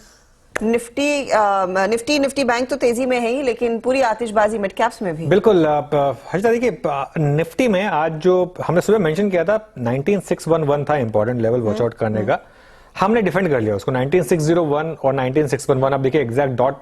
निफ्टी बैंक तो तेजी में है ही, लेकिन पूरी आतिशबाजी मिड कैप्स में भी। बिल्कुल हर्षदा, देखिए निफ्टी में आज जो हमने सुबह मेंशन किया था 19611 था इंपॉर्टेंट लेवल वॉच आउट करने का, हमने डिफेंड कर लिया उसको 19601 और 19611। अब देखिए एग्जैक्ट डॉट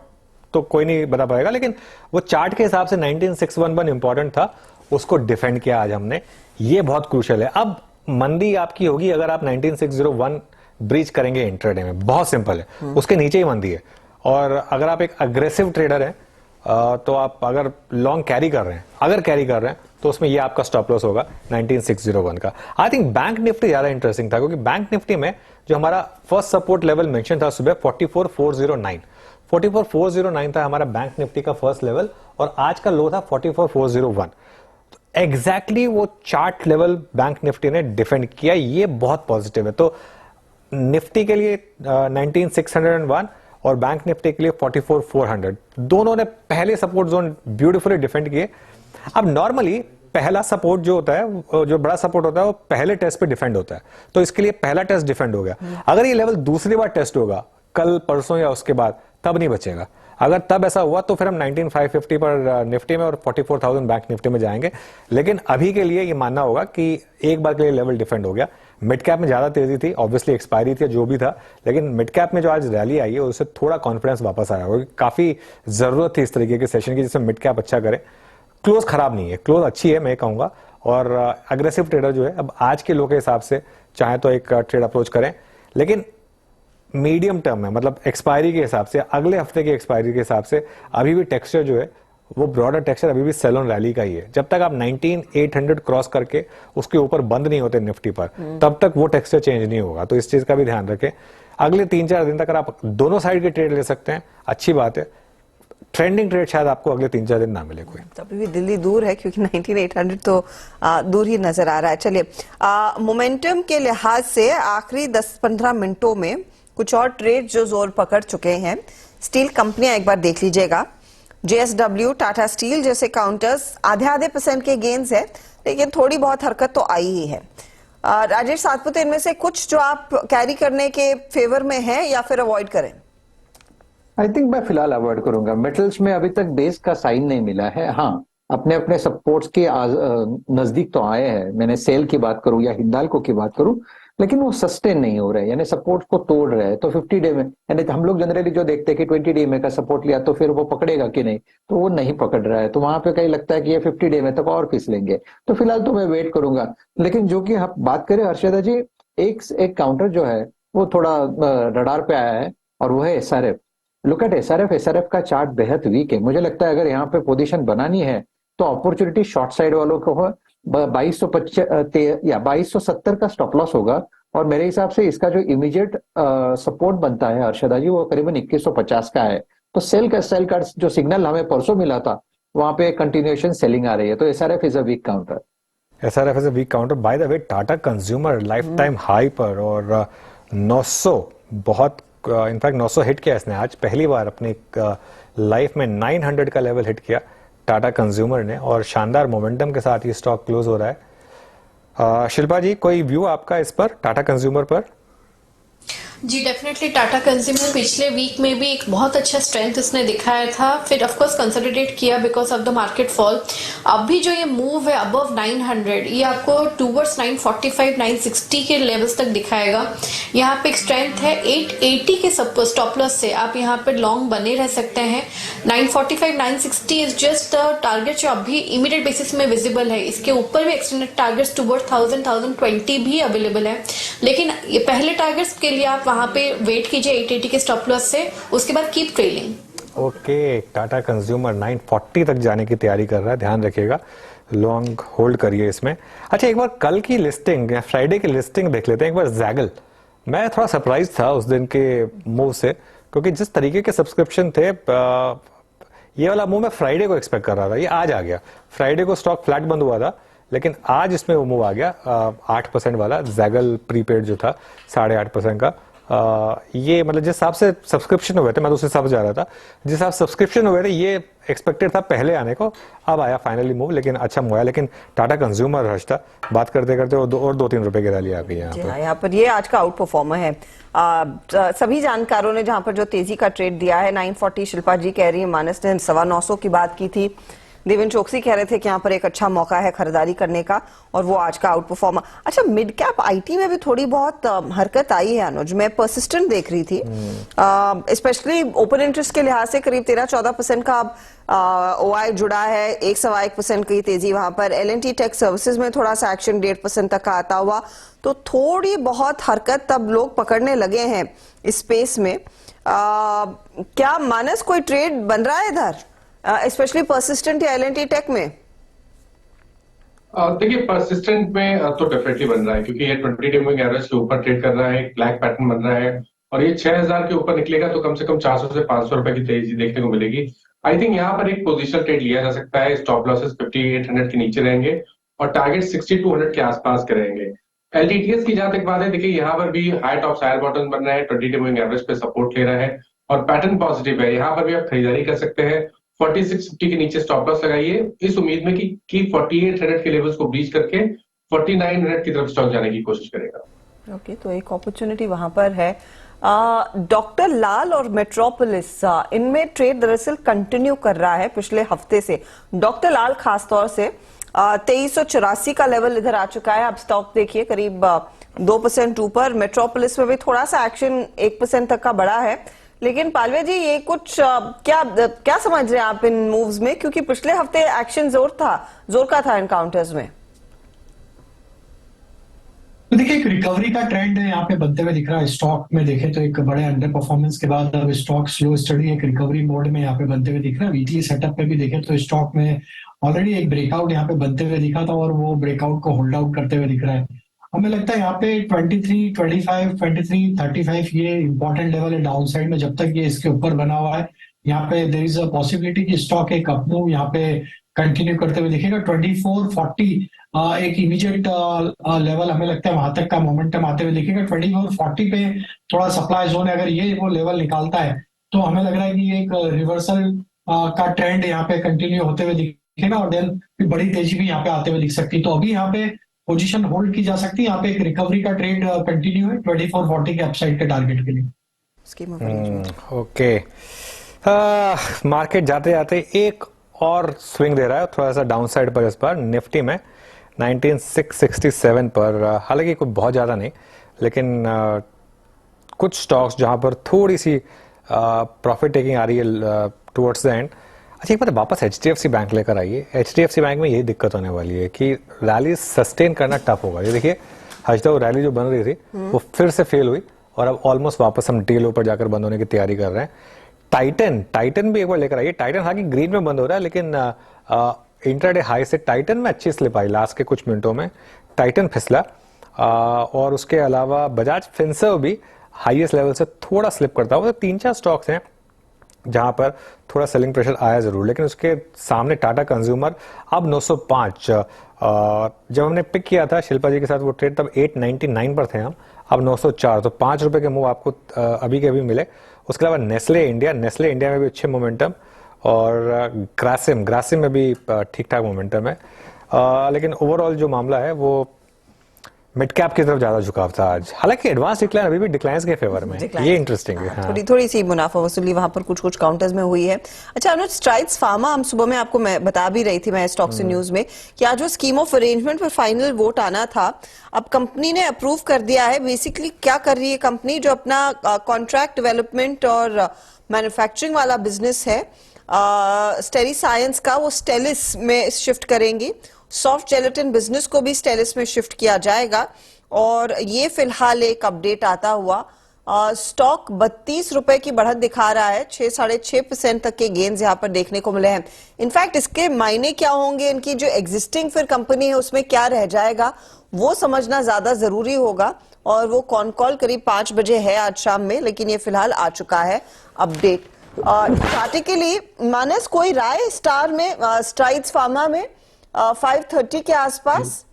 तो कोई नहीं बता पाएगा, लेकिन वो चार्ट के हिसाब से 19611 इंपॉर्टेंट था, उसको डिफेंड किया आज हमने। ये बहुत क्रूशियल है। अब मंदी आपकी होगी अगर आप 19601 ब्रीच करेंगे इंट्राडे में, बहुत सिंपल है, उसके नीचे ही मंदी है। और अगर आप एक अग्रेसिव ट्रेडर हैं तो आप अगर लॉन्ग कैरी कर रहे हैं तो उसमें ये आपका स्टॉप लॉस होगा 19601 का। आई थिंक बैंक निफ्टी ज्यादा इंटरेस्टिंग था, क्योंकि बैंक निफ्टी में जो हमारा फर्स्ट सपोर्ट लेवल मेंशन था सुबह 44409 था हमारा बैंक निफ्टी का फर्स्ट लेवल, और आज का लो था 44401। एग्जैक्टली वो चार्ट लेवल बैंक निफ्टी ने डिफेंड किया, ये बहुत पॉजिटिव है। तो निफ्टी के लिए 19601 और बैंक निफ्टी के लिए 44400, दोनों ने पहले सपोर्ट जोन ब्यूटीफुली डिफेंड किए। अब नॉर्मली पहला सपोर्ट जो होता है, जो बड़ा सपोर्ट होता है, वो पहले टेस्ट पे डिफेंड होता है, तो इसके लिए पहला टेस्ट डिफेंड हो गया। अगर ये लेवल दूसरी बार टेस्ट होगा कल परसों या उसके बाद, तब नहीं बचेगा। अगर तब ऐसा हुआ तो फिर हम 19550 पर निफ्टी में और 44000 बैंक निफ्टी में जाएंगे। लेकिन अभी के लिए ये मानना होगा कि एक बार के लिए लेवल डिफेंड हो गया। मिड कैप में ज्यादा तेजी थी, ऑब्वियसली एक्सपायरी थी जो भी था, लेकिन मिड कैप में जो आज रैली आई है उससे थोड़ा कॉन्फिडेंस वापस आया होगा। काफी जरूरत थी इस तरीके के सेशन की जिसमें मिड कैप अच्छा करे। क्लोज खराब नहीं है, क्लोज अच्छी है मैं कहूंगा। और अग्रेसिव ट्रेडर जो है अब आज के लो के हिसाब से चाहे तो एक ट्रेड अप्रोच करें, लेकिन मीडियम टर्म में, मतलब एक्सपायरी के हिसाब से, अगले हफ्ते की एक्सपायरी के हिसाब से अभी भी टेक्सचर जो है वो ब्रॉडर टेक्सचर अभी भी सेल ऑन रैली का ही है। जब तक आप 19800 क्रॉस करके उसके ऊपर बंद नहीं होते निफ्टी पर, तब तक वो टेक्सचर चेंज नहीं होगा। तो इस चीज का भी ध्यान रखें। अगले 3-4 दिन तक अगर आप दोनों साइड के ट्रेड ले सकते हैं, अच्छी बात है। ट्रेंडिंग ट्रेड शायद आपको अगले 3-4 दिन ना मिले कोई। अभी भी दिल्ली दूर है, क्योंकि 19800 तो दूर ही नजर आ रहा है। चलिए, मोमेंटम के लिहाज से आखिरी 10-15 मिनटों में कुछ और ट्रेड जो जोर पकड़ चुके हैं। स्टील कंपनियां एक बार देख लीजिएगा, JSW, टाटा स्टील जैसे काउंटर्स आधे % के गेन्स है, लेकिन थोड़ी बहुत हरकत तो आई ही है। राजेश सातपुते, इनमें से कुछ जो आप कैरी करने के फेवर में है या फिर अवॉइड करें? आई थिंक मैं फिलहाल अवॉइड करूंगा। मेटल्स में अभी तक बेस का साइन नहीं मिला है। हाँ, अपने अपने सपोर्ट्स के नजदीक तो आए हैं। मैंने सेल की बात करूं या हिंडाल्को की बात करूं, लेकिन वो सस्टेन नहीं हो रहे, यानी सपोर्ट को तोड़ रहे हैं। तो 50 डे में, यानी हम लोग जनरली जो देखते हैं कि 20 डे में का सपोर्ट लिया तो फिर वो पकड़ेगा कि नहीं, तो वो नहीं पकड़ रहा है। तो वहां पे कहीं लगता है कि ये 50 डे में तक और फिस लेंगे। तो फिलहाल तो मैं वेट करूंगा। लेकिन जो कि हम बात करें हर्षदा जी, एक काउंटर जो है वो थोड़ा रडार पे आया है, और वो है एसआरएफ। लुक एट एसआरएफ का चार्ट बेहद वीक है। मुझे लगता है अगर यहाँ पे पोजीशन बनानी है तो अपॉर्चुनिटी शॉर्ट साइड वालों को हो। 2270 का स्टॉप लॉस होगा, और मेरे हिसाब से इसका जो इमीडिएट सपोर्ट बनता है हर्षदा जी, वो करीबन 2150 का है। तो सेल का जो सिग्नल हमें परसों मिला था, वहां पे कंटिन्यूएशन सेलिंग आ रही है। तो SRF is a weak counter. SRF is a weak counter. By the way, Tata consumer life time high पर, और 900 बहुत, इनफैक्ट 900 हिट किया इसने आज पहली बार अपनी लाइफ में। 900 का लेवल हिट किया टाटा कंज्यूमर ने, और शानदार मोमेंटम के साथ ये स्टॉक क्लोज हो रहा है। शिल्पा जी, कोई व्यू आपका इस पर, टाटा कंज्यूमर पर? जी डेफिनेटली टाटा कंज्यूमर पिछले वीक में भी एक बहुत अच्छा स्ट्रेंथ उसने दिखाया था, फिर ऑफ कोर्स कंसोलिडेट किया because of the market fall. अभी जो ये मूव है अबव 900, ये आपको टूवर्ड्स 945 960 के लेवल्स तक दिखाएगा। यहाँ पे एक स्ट्रेंथ है 880 के स्टॉप लॉस से आप यहाँ पे लॉन्ग बने रह सकते हैं। 945 960 इज जस्ट द टारगेट जो अभी इमीडिएट बेसिस में विजिबल है। इसके ऊपर भी एक्सटेंडेड टारगेट्स टूवर्ड 1020 भी अवेलेबल है, लेकिन ये पहले टारगेट्स के लिए आप वहां पे वेट कीजिए 880 के स्टॉप लॉस से, उसके बाद keep trailing. Okay, Tata consumer 940 तक जाने की तैयारी कर रहा है, ध्यान रखिएगा, लॉन्ग होल्ड करिए इसमें। अच्छा, एक बार कल की लिस्टिंग या फ्राइडे की लिस्टिंग देख लेते हैं एक बार। जैगल, मैं थोड़ा सरप्राइज था उस दिन के मूव से, क्योंकि जिस तरीके के सब्सक्रिप्शन थे, ये वाला मूव मैं फ्राइडे को एक्सपेक्ट कर रहा था, ये आज आ गया। फ्राइडे को स्टॉक फ्लैट बंद हुआ था, लेकिन आज इसमें वो मूव आ गया 8% वाला। जैगल प्रीपेड जो था 8.5% का, ये मतलब जिस हिसाब से सब्सक्रिप्शन हुए थे, मैं तो उस हिसाब से जा रहा था, जिस हिसाब से सब्सक्रिप्शन हुए थे ये एक्सपेक्टेड था पहले आने को, अब आया फाइनली मूव, लेकिन अच्छा मूव आया। लेकिन टाटा कंज्यूमर हर्षदा, बात करते करते और 2-3 रुपए की रैली आ गई यहाँ पर ये आज का आउट परफॉर्मर है। सभी जानकारों ने जहां पर जो तेजी का ट्रेड दिया है 940, शिल्पा जी कह रही है, मानस ने 950 की बात की थी, देवेंद्र चौकसी कह रहे थे कि यहाँ पर एक अच्छा मौका है खरीदारी करने का, और वो आज का आउट परफॉर्मर। अच्छा, मिड कैप आईटी में भी थोड़ी बहुत हरकत आई है अनुज, मैं परसिस्टेंट देख रही थी, स्पेशली ओपन इंटरेस्ट के लिहाज से करीब 13-14% का ओआई जुड़ा है, 1.1% की तेजी वहां पर। एल&टी टेक सर्विसेज में थोड़ा सा एक्शन 1.5% तक का आता हुआ, तो थोड़ी बहुत हरकत तब लोग पकड़ने लगे हैं इस स्पेस में। क्या मानस कोई ट्रेड बन रहा है इधर, स्पेशली परसिस्टेंट या एल&टी टेक में? देखिए, परसिस्टेंट में तो डेफिनेटली बन रहा है, क्योंकि ये 20 डे मूविंग एवरेज के ऊपर ट्रेड कर रहा है, एक ब्लैक पैटर्न बन रहा है, और ये 6000 के ऊपर निकलेगा तो कम से कम 400 से 500 रुपए की तेजी देखने को मिलेगी। आई थिंक यहाँ पर एक पोजिशनल ट्रेड लिया जा सकता है। स्टॉप लॉसेस 5800 के नीचे रहेंगे और टारगेट 6200 के आसपास के रहेंगे। एलटीटीएस की जहां तक बात है, देखिए यहाँ पर भी हाई टॉप हायर बॉटम बन रहा है, 20 डे मूविंग एवरेज पे सपोर्ट ले रहा है और पैटर्न पॉजिटिव है। यहाँ पर भी आप खरीदारी कर सकते हैं। 4650 के नीचे स्टॉप लॉस लगाइए, इस उम्मीद में कि 4800 के लेवल्स को ब्रीच करके 4900 की तरफ स्टॉक जाने की कोशिश करेगा। ओके, तो एक अपॉर्चुनिटी वहां पर है। डॉक्टर लाल और मेट्रोपोलिस, इनमें ट्रेड दरअसल कंटिन्यू कर रहा है पिछले हफ्ते से। डॉक्टर लाल खासतौर से 2384 का लेवल इधर आ चुका है। अब स्टॉक देखिए करीब 2% ऊपर। मेट्रोपोलिस में भी थोड़ा सा एक्शन 1% तक का बढ़ा है। लेकिन पालवे जी, ये कुछ क्या समझ रहे हैं आप इन मूव्स में, क्योंकि पिछले हफ्ते एक्शन जोर का था इन काउंटर्स में। तो देखिए, एक रिकवरी का ट्रेंड है यहाँ पे बनते हुए दिख रहा है। स्टॉक में देखें तो एक बड़े अंडर परफॉर्मेंस के बाद अब स्टॉक स्लो स्टडी एक रिकवरी मोड में यहाँ पे बनते हुए दिख रहा है। वीकली सेटअप पे भी देखें तो स्टॉक में ऑलरेडी एक ब्रेकआउट यहाँ पे बनते हुए दिखा था और वो ब्रेकआउट को होल्ड आउट करते हुए दिख रहा है। हमें लगता है यहाँ पे 23, 25, 23, 35 ये इंपॉर्टेंट लेवल है डाउन साइड में। जब तक ये इसके ऊपर बना हुआ है, यहाँ पे देयर इज अ पॉसिबिलिटी कि स्टॉक एक अप मूव यहाँ पे कंटिन्यू करते हुए दिखेगा। 2440 एक इमीडिएट लेवल हमें लगता है वहां तक का मोमेंटम आते हुए दिखेगा। 2440 पे थोड़ा सप्लाई जोन है, अगर ये वो लेवल निकालता है तो हमें लग रहा है कि एक रिवर्सल का ट्रेंड यहाँ पे कंटिन्यू होते हुए दिखेगा और देन बड़ी तेजी भी यहाँ पे आते हुए दिख सकती है। तो अभी यहाँ पे पोजीशन होल्ड की जा सकती है। यहाँ पे एक रिकवरी का ट्रेंड कंटिन्यू है 2440 के अपसाइड के टारगेट के लिए। ओके, मार्केट जाते जाते एक और स्विंग दे रहा है, थोड़ा सा डाउन साइड पर इस बार निफ्टी में 19667 पर, हालांकि कोई बहुत ज़्यादा नहीं, लेकिन कुछ स्टॉक्स जहां पर थोड़ी सी प्रॉफिट टेकिंग आ रही है टुवर्ड्स द एंड। अच्छा एक बात वापस HDFC बैंक लेकर आइए। HDFC बैंक में यही दिक्कत होने वाली है कि रैली सस्टेन करना टफ होगा। ये देखिए हजदा वो रैली जो बन रही थी वो फिर से फेल हुई और अब ऑलमोस्ट वापस हम डे लो पर जाकर बंद होने की तैयारी कर रहे हैं। टाइटन भी एक बार लेकर आइए। टाइटन हालांकि ग्रीन में बंद हो रहा है, लेकिन इंट्राडे हाई से टाइटन में अच्छी स्लिप आई लास्ट के कुछ मिनटों में, टाइटन फिसला। और उसके अलावा बजाज फिनसर्व भी हाईएस्ट लेवल से थोड़ा स्लिप करता हुआ। तो 3-4 स्टॉक्स हैं जहां पर थोड़ा सेलिंग प्रेशर आया जरूर, लेकिन उसके सामने टाटा कंज्यूमर अब 905। जब हमने पिक किया था शिल्पा जी के साथ वो ट्रेड तब 899 पर थे हम, अब 904, तो 5 रुपए के मूव आपको अभी के अभी मिले। उसके अलावा नेस्ले इंडिया में भी अच्छे मोमेंटम, और ग्रासिम में भी ठीक ठाक मोमेंटम है। लेकिन ओवरऑल जो मामला है वो मिड कैप की तरफ ज्यादा झुकाव था आज, हालांकि एडवांस डिक्लाइन अभी भी डिक्लाइंस के फेवर में, ये इंटरेस्टिंग है। हाँ। थोड़ी सी मुनाफा वसूली वहां पर कुछ काउंटर्स में हुई है। अच्छा अनुज, स्ट्राइड्स फार्मा, हम सुबह में आपको मैं बता भी रही थी मैं स्टॉक्स न्यूज में कि आज जो स्कीम ऑफ अरेंजमेंट पर फाइनल वोट आना था, अब कंपनी ने अप्रूव कर दिया है। बेसिकली क्या कर रही है कंपनी, जो अपना कॉन्ट्रैक्ट डेवलपमेंट और मैन्युफैक्चरिंग वाला बिजनेस है स्टेरी साइंस का, वो स्टेलिस में शिफ्ट करेंगी। सॉफ्ट जेलेटिन बिजनेस को भी स्टेलिस में शिफ्ट किया जाएगा। और ये फिलहाल एक अपडेट आता हुआ, स्टॉक 32 रुपए की बढ़त दिखा रहा है, 6-6.5% तक के गेन्स यहाँ पर देखने को मिले हैं। इनफैक्ट इसके मायने क्या होंगे, इनकी जो एग्जिस्टिंग फिर कंपनी है उसमें क्या रह जाएगा वो समझना ज्यादा जरूरी होगा। और वो कॉल करीब 5 बजे है आज शाम में, लेकिन ये फिलहाल आ चुका है अपडेट। स्ट्रैटेजिकली मानस कोई राय स्टार में, स्ट्राइड्स फार्मा में 530 के आसपास?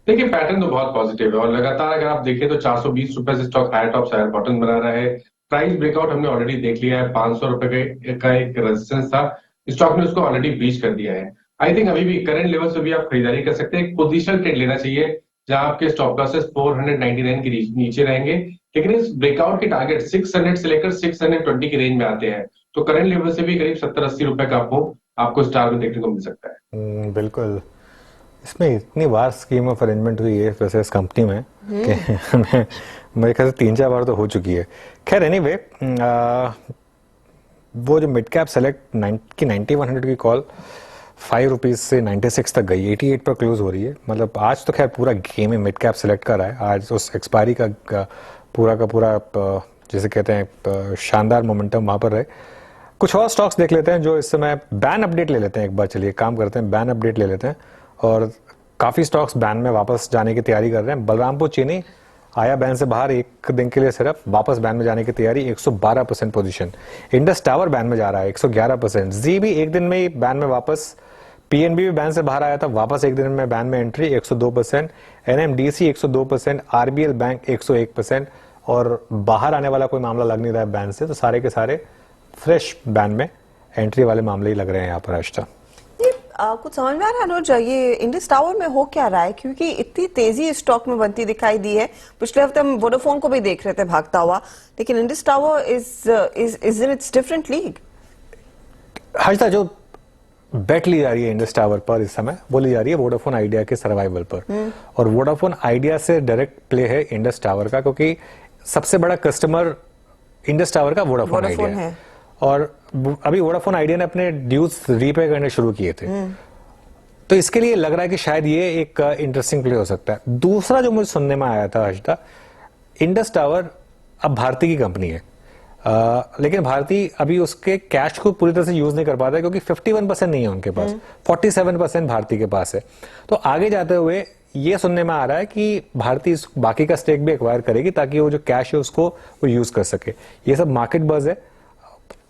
देखिए पैटर्न तो बहुत पॉजिटिव है और लगातार अगर आप देखें तो 420 रुपए से stock higher top higher bottom बना रहा है। प्राइस ब्रेकआउट हमने ऑलरेडी देख लिया है, 500 रुपए का एक रेजिस्टेंस था, स्टॉक ने उसको ऑलरेडी ब्रीच कर दिया है। आई थिंक अभी भी करंट लेवल से भी आप खरीदारी कर सकते हैं। एक पोजिशनल ट्रेड लेना चाहिए जहां आपके स्टॉप लॉसेस 499 के नीचे रहेंगे, लेकिन इस ब्रेकआउट के टारगेट 600 से लेकर 620 की रेंज में आते हैं, तो करंट लेवल से भी करीब 70-80 रुपए का आपको स्टार में देखने को मिल सकता है। बिल्कुल, इसमें इतनी बार स्कीम ऑफ अरेंजमेंट हुई है वैसे इस कंपनी में कि मेरे ख्याल से 3-4 बार तो हो चुकी है। खैर एनीवे, वो जो मिड कैप सेलेक्ट 9100 की कॉल 5 रुपीज से 96 तक गई, 88 पर क्लोज हो रही है। मतलब आज तो खैर पूरा गेम ही मिड कैप सेलेक्ट कर रहा है। आज उस एक्सपायरी का पूरा जैसे कहते हैं शानदार मोमेंटम वहां पर रहे। कुछ और स्टॉक्स देख लेते हैं जो इस समय बैन अपडेट ले लेते हैं एक बार। चलिए काम करते हैं, बैन अपडेट ले लेते हैं, और काफी स्टॉक्स बैन में वापस जाने की तैयारी कर रहे हैं। बलरामपुर चीनी आया बैन से बाहर एक दिन के लिए, सिर्फ वापस बैन में जाने की तैयारी, 112% पोजीशन। इंडस टावर बैन में जा रहा है 111%। जी भी एक दिन में ही बैन में वापस। पीएनबी भी बैन से बाहर आया था, वापस एक दिन में बैन में एंट्री 102%। NMDC 102%, RBL bank 101%। और बाहर आने वाला कोई मामला लग नहीं रहा है बैन से, तो सारे के सारे फ्रेश बैन में एंट्री वाले मामले ही लग रहे हैं यहाँ पर आज तक। कुछ समझ में आ रहा है अनुज, ये इंडस टावर में हो क्या रहा है, क्योंकि इतनी तेजी स्टॉक में बनती दिखाई दी है। पिछले हफ्ते हम वोडाफोन को भी देख रहे थे भागता हुआ, लेकिन Indus tower is in its different league. Harshada, जो बेट ली जा रही है इंडस टावर पर इस समय, वो ली जा रही है वोडाफोन आइडिया के सर्वाइवल पर। और वोडाफोन आइडिया से डायरेक्ट प्ले है इंडस टावर का, क्योंकि सबसे बड़ा कस्टमर इंडस टावर का वोडाफोन आइडिया है। और अभी वोडाफोन आइडिया ने अपने ड्यूज रीपे करने शुरू किए थे, तो इसके लिए लग रहा है कि शायद ये एक इंटरेस्टिंग प्ले हो सकता है। दूसरा जो मुझे सुनने में आया था हर्षदा, इंडस टावर अब भारती की कंपनी है, लेकिन भारती अभी उसके कैश को पूरी तरह से यूज नहीं कर पाता है, क्योंकि 51% नहीं है उनके पास, 47% भारती के पास है। तो आगे जाते हुए ये सुनने में आ रहा है कि भारती बाकी का स्टेक भी एक्वायर करेगी, ताकि वो जो कैश है उसको वो यूज कर सके। ये सब मार्केट बज है,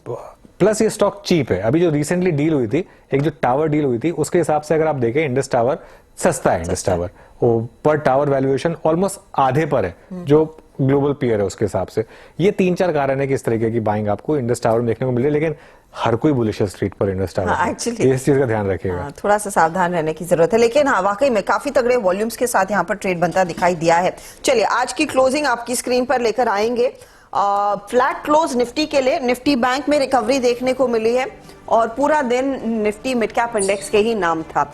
प्लस ये स्टॉक चीप है। अभी जो रिसेंटली डील हुई थी, एक जो टावर डील हुई थी, उसके हिसाब से अगर आप देखें इंडस टावर सस्ता है। इंडस टावर वो पर टावर वैल्यूएशन ऑलमोस्ट आधे पर है जो ग्लोबल पीयर है उसके हिसाब से। ये 3-4 कारण है कि इस तरीके की बाइंग आपको इंडस टावर में देखने को मिले, लेकिन हर कोई बुलिश है स्ट्रीट पर इंडस टावर। इस चीज का ध्यान रखिएगा। थोड़ा सा सावधान रहने की जरूरत है, लेकिन हाँ वाकई में काफी तगड़े वॉल्यूम्स के साथ यहाँ पर ट्रेड बनता दिखाई दिया है। चलिए आज की क्लोजिंग आपकी स्क्रीन पर लेकर आएंगे। फ्लैट क्लोज निफ्टी के लिए, निफ्टी बैंक में रिकवरी देखने को मिली है और पूरा दिन निफ्टी मिड कैप इंडेक्स के ही नाम था।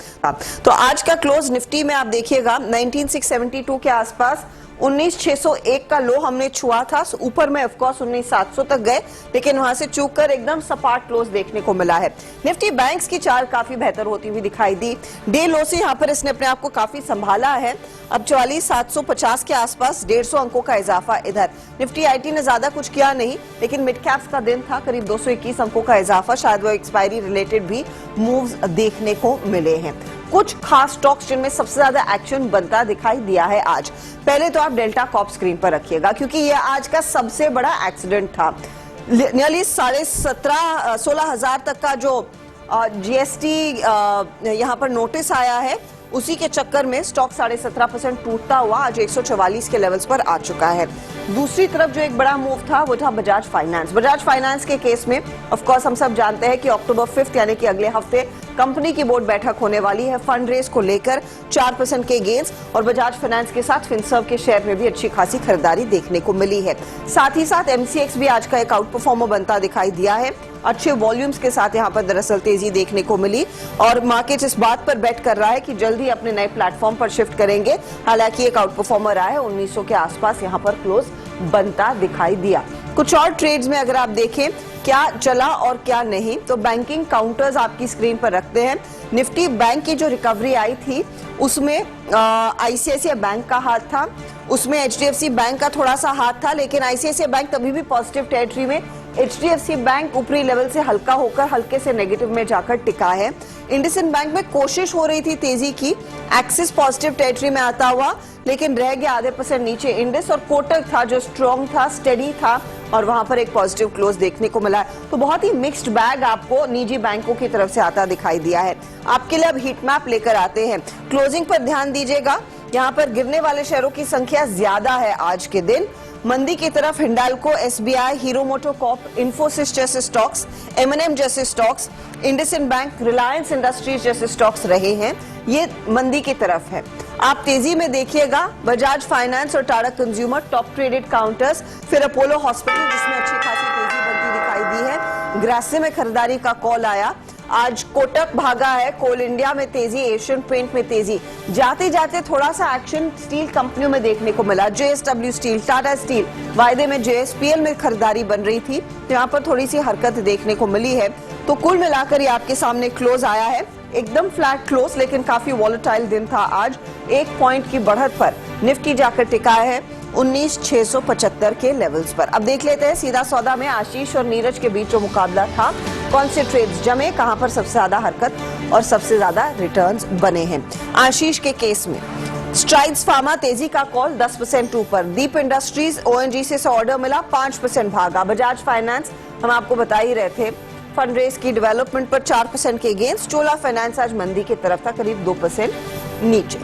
तो आज का क्लोज निफ्टी में आप देखिएगा 19672 के आसपास 19601 का लो हमने छुआ था, ऊपर में ऑफकोर्स 19700 तक गए, लेकिन वहां से चूक कर एकदम सपाट क्लोज देखने को मिला है। निफ्टी बैंक्स की चाल काफी बेहतर होती हुई दिखाई दी, डे लो से यहां पर इसने अपने आप को काफी संभाला है। अब 44750 के आसपास 150 अंकों का इजाफा इधर। निफ्टी आईटी ने ज्यादा कुछ किया नहीं, लेकिन मिड कैप्स का दिन था, करीब 221 अंकों का इजाफा, शायद वो एक्सपायरी रिलेटेड भी मूव्स देखने को मिले हैं। कुछ खास स्टॉक्स जिनमें सबसे ज्यादा एक्शन बनता दिखाई दिया है आज। पहले तो आप डेल्टा कॉर्प स्क्रीन पर रखिएगा, क्योंकि यह आज का सबसे बड़ा एक्सीडेंट था। नियरली 16,500 तक का जो जीएसटी यहां पर नोटिस आया है, उसी के चक्कर में स्टॉक 17.5% टूटता हुआ आज 144 के लेवल्स पर आ चुका है। दूसरी तरफ जो एक बड़ा मूव था वो था बजाज फाइनेंस। बजाज फाइनेंस के केस में ऑफ कोर्स हम सब जानते हैं कि अक्टूबर 5 यानी कि अगले हफ्ते कंपनी की बोर्ड बैठक होने वाली है। फंड रेज को लेकर 4% के गेंस और बजाज फाइनेंस के साथ फिनसर्व के शेयर में भी अच्छी खासी खरीदारी देखने को मिली है। साथ ही साथ एमसीएक्स भी आज का एक आउट परफॉर्मर बनता दिखाई दिया है। अच्छे वॉल्यूम्स के साथ यहां पर दरअसल तेजी देखने को मिली और मार्केट इस बात पर बेट कर रहा है कि जल्दी अपने नए प्लेटफॉर्म पर शिफ्ट करेंगे। हालांकि एक आउट परफॉर्मर रहा है, 1900 के आसपास यहां पर क्लोज बनता दिखाई दिया। कुछ और ट्रेड्स में अगर आप देखें क्या चला और क्या नहीं, तो बैंकिंग काउंटर्स आपकी स्क्रीन पर रखते हैं। निफ्टी बैंक की जो रिकवरी आई थी उसमें आईसीआईसीआई बैंक का हाथ था, उसमें एचडीएफसी बैंक का थोड़ा सा हाथ था, लेकिन आईसीआईसीआई बैंक तभी भी पॉजिटिव टेरिटरी में, एचडीएफसी बैंक ऊपरी लेवल से हल्का होकर हल्के से नेगेटिव में जाकर टिका है। इंडसइंड बैंक में कोशिश हो रही थी तेजी की, एक्सिस पॉजिटिव टेरिटरी में आता हुआ, लेकिन रह गया आधे % नीचे। इंडस और कोटक था जो स्ट्रॉन्ग था, स्टेडी था और वहां पर एक पॉजिटिव क्लोज देखने को मिला है। तो बहुत ही मिक्स्ड बैग आपको निजी बैंकों की तरफ से आता दिखाई दिया है। आपके लिए अब हीट मैप लेकर आते हैं। क्लोजिंग पर ध्यान दीजिएगा, यहाँ पर गिरने वाले शेयरों की संख्या ज्यादा है आज के दिन। मंदी की तरफ Hindalco, SBI, hero MotoCorp, Infosys जैसे स्टॉक्स, एमएनएम जैसे stocks, IndusInd bank, Reliance industries जैसे स्टॉक्स रहे हैं। ये मंदी की तरफ है। आप तेजी में देखिएगा बजाज फाइनेंस और Tata consumer top traded counters, फिर अपोलो हॉस्पिटल जिसमें अच्छी खासी तेजी बनती दिखाई दी है। ग्रासिम में खरीदारी का कॉल आया। आज कोटक भागा है, कोल इंडिया में तेजी, एशियन पेंट में तेजी। जाते जाते थोड़ा सा एक्शन स्टील कंपनियों में देखने को मिला। जेएसडब्ल्यू स्टील, टाटा स्टील, वायदे में जेएसपीएल में खरीदारी बन रही थी, तो यहाँ पर थोड़ी सी हरकत देखने को मिली है। तो कुल मिलाकर ये आपके सामने क्लोज आया है, एकदम फ्लैट क्लोज, लेकिन काफी वॉलेटाइल दिन था आज। 1 पॉइंट की बढ़त पर निफ्टी जाकर टिका है 19,675 के लेवल्स पर। अब देख लेते हैं सीधा सौदा में आशीष और नीरज के बीच जो मुकाबला था, कौन से ट्रेड्स जमे, कहां पर सबसे ज्यादा हरकत और सबसे ज्यादा रिटर्न्स बने हैं। आशीष के केस में स्ट्राइड्स फार्मा तेजी का कॉल 10% ऊपर, दीप इंडस्ट्रीज ओएनजीसी से ऑर्डर मिला 5% भागा। बजाज फाइनेंस हम आपको बता ही रहे थे, फंड रेज की डेवलपमेंट पर 4% के गेंस। चोला फाइनेंस आज मंदी की तरफ था, करीब 2% नीचे।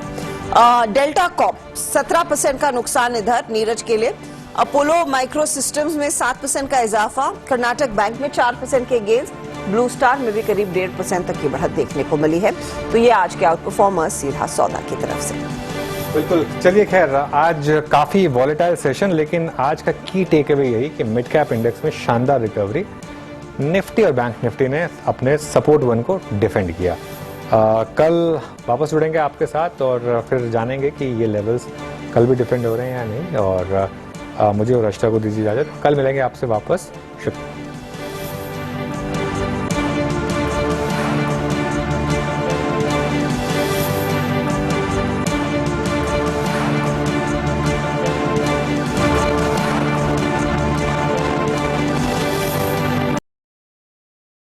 डेल्टा कॉर्प 17% का नुकसान इधर नीरज के लिए। अपोलो माइक्रो सिस्टम्स में 7% का इजाफा, कर्नाटक बैंक में 4% के गेंस, ब्लू स्टार में भी करीब 1.5% तक की बढ़त देखने को मिली है। तो ये आज के आउट परफॉर्मर्स सीधा सौदा की तरफ से। बिल्कुल, चलिए खैर आज काफी वॉलेटाइल सेशन, लेकिन आज का की टेक अवे यही कि मिड कैप इंडेक्स में शानदार रिकवरी। निफ्टी और बैंक निफ्टी ने अपने सपोर्ट 1 को डिफेंड किया। कल वापस जुड़ेंगे आपके साथ और फिर जानेंगे कि ये लेवल्स कल भी डिफेंड हो रहे हैं या नहीं। और मुझे और रशिता को दीजिए इजाजत, कल मिलेंगे आपसे वापस। शुक्रिया।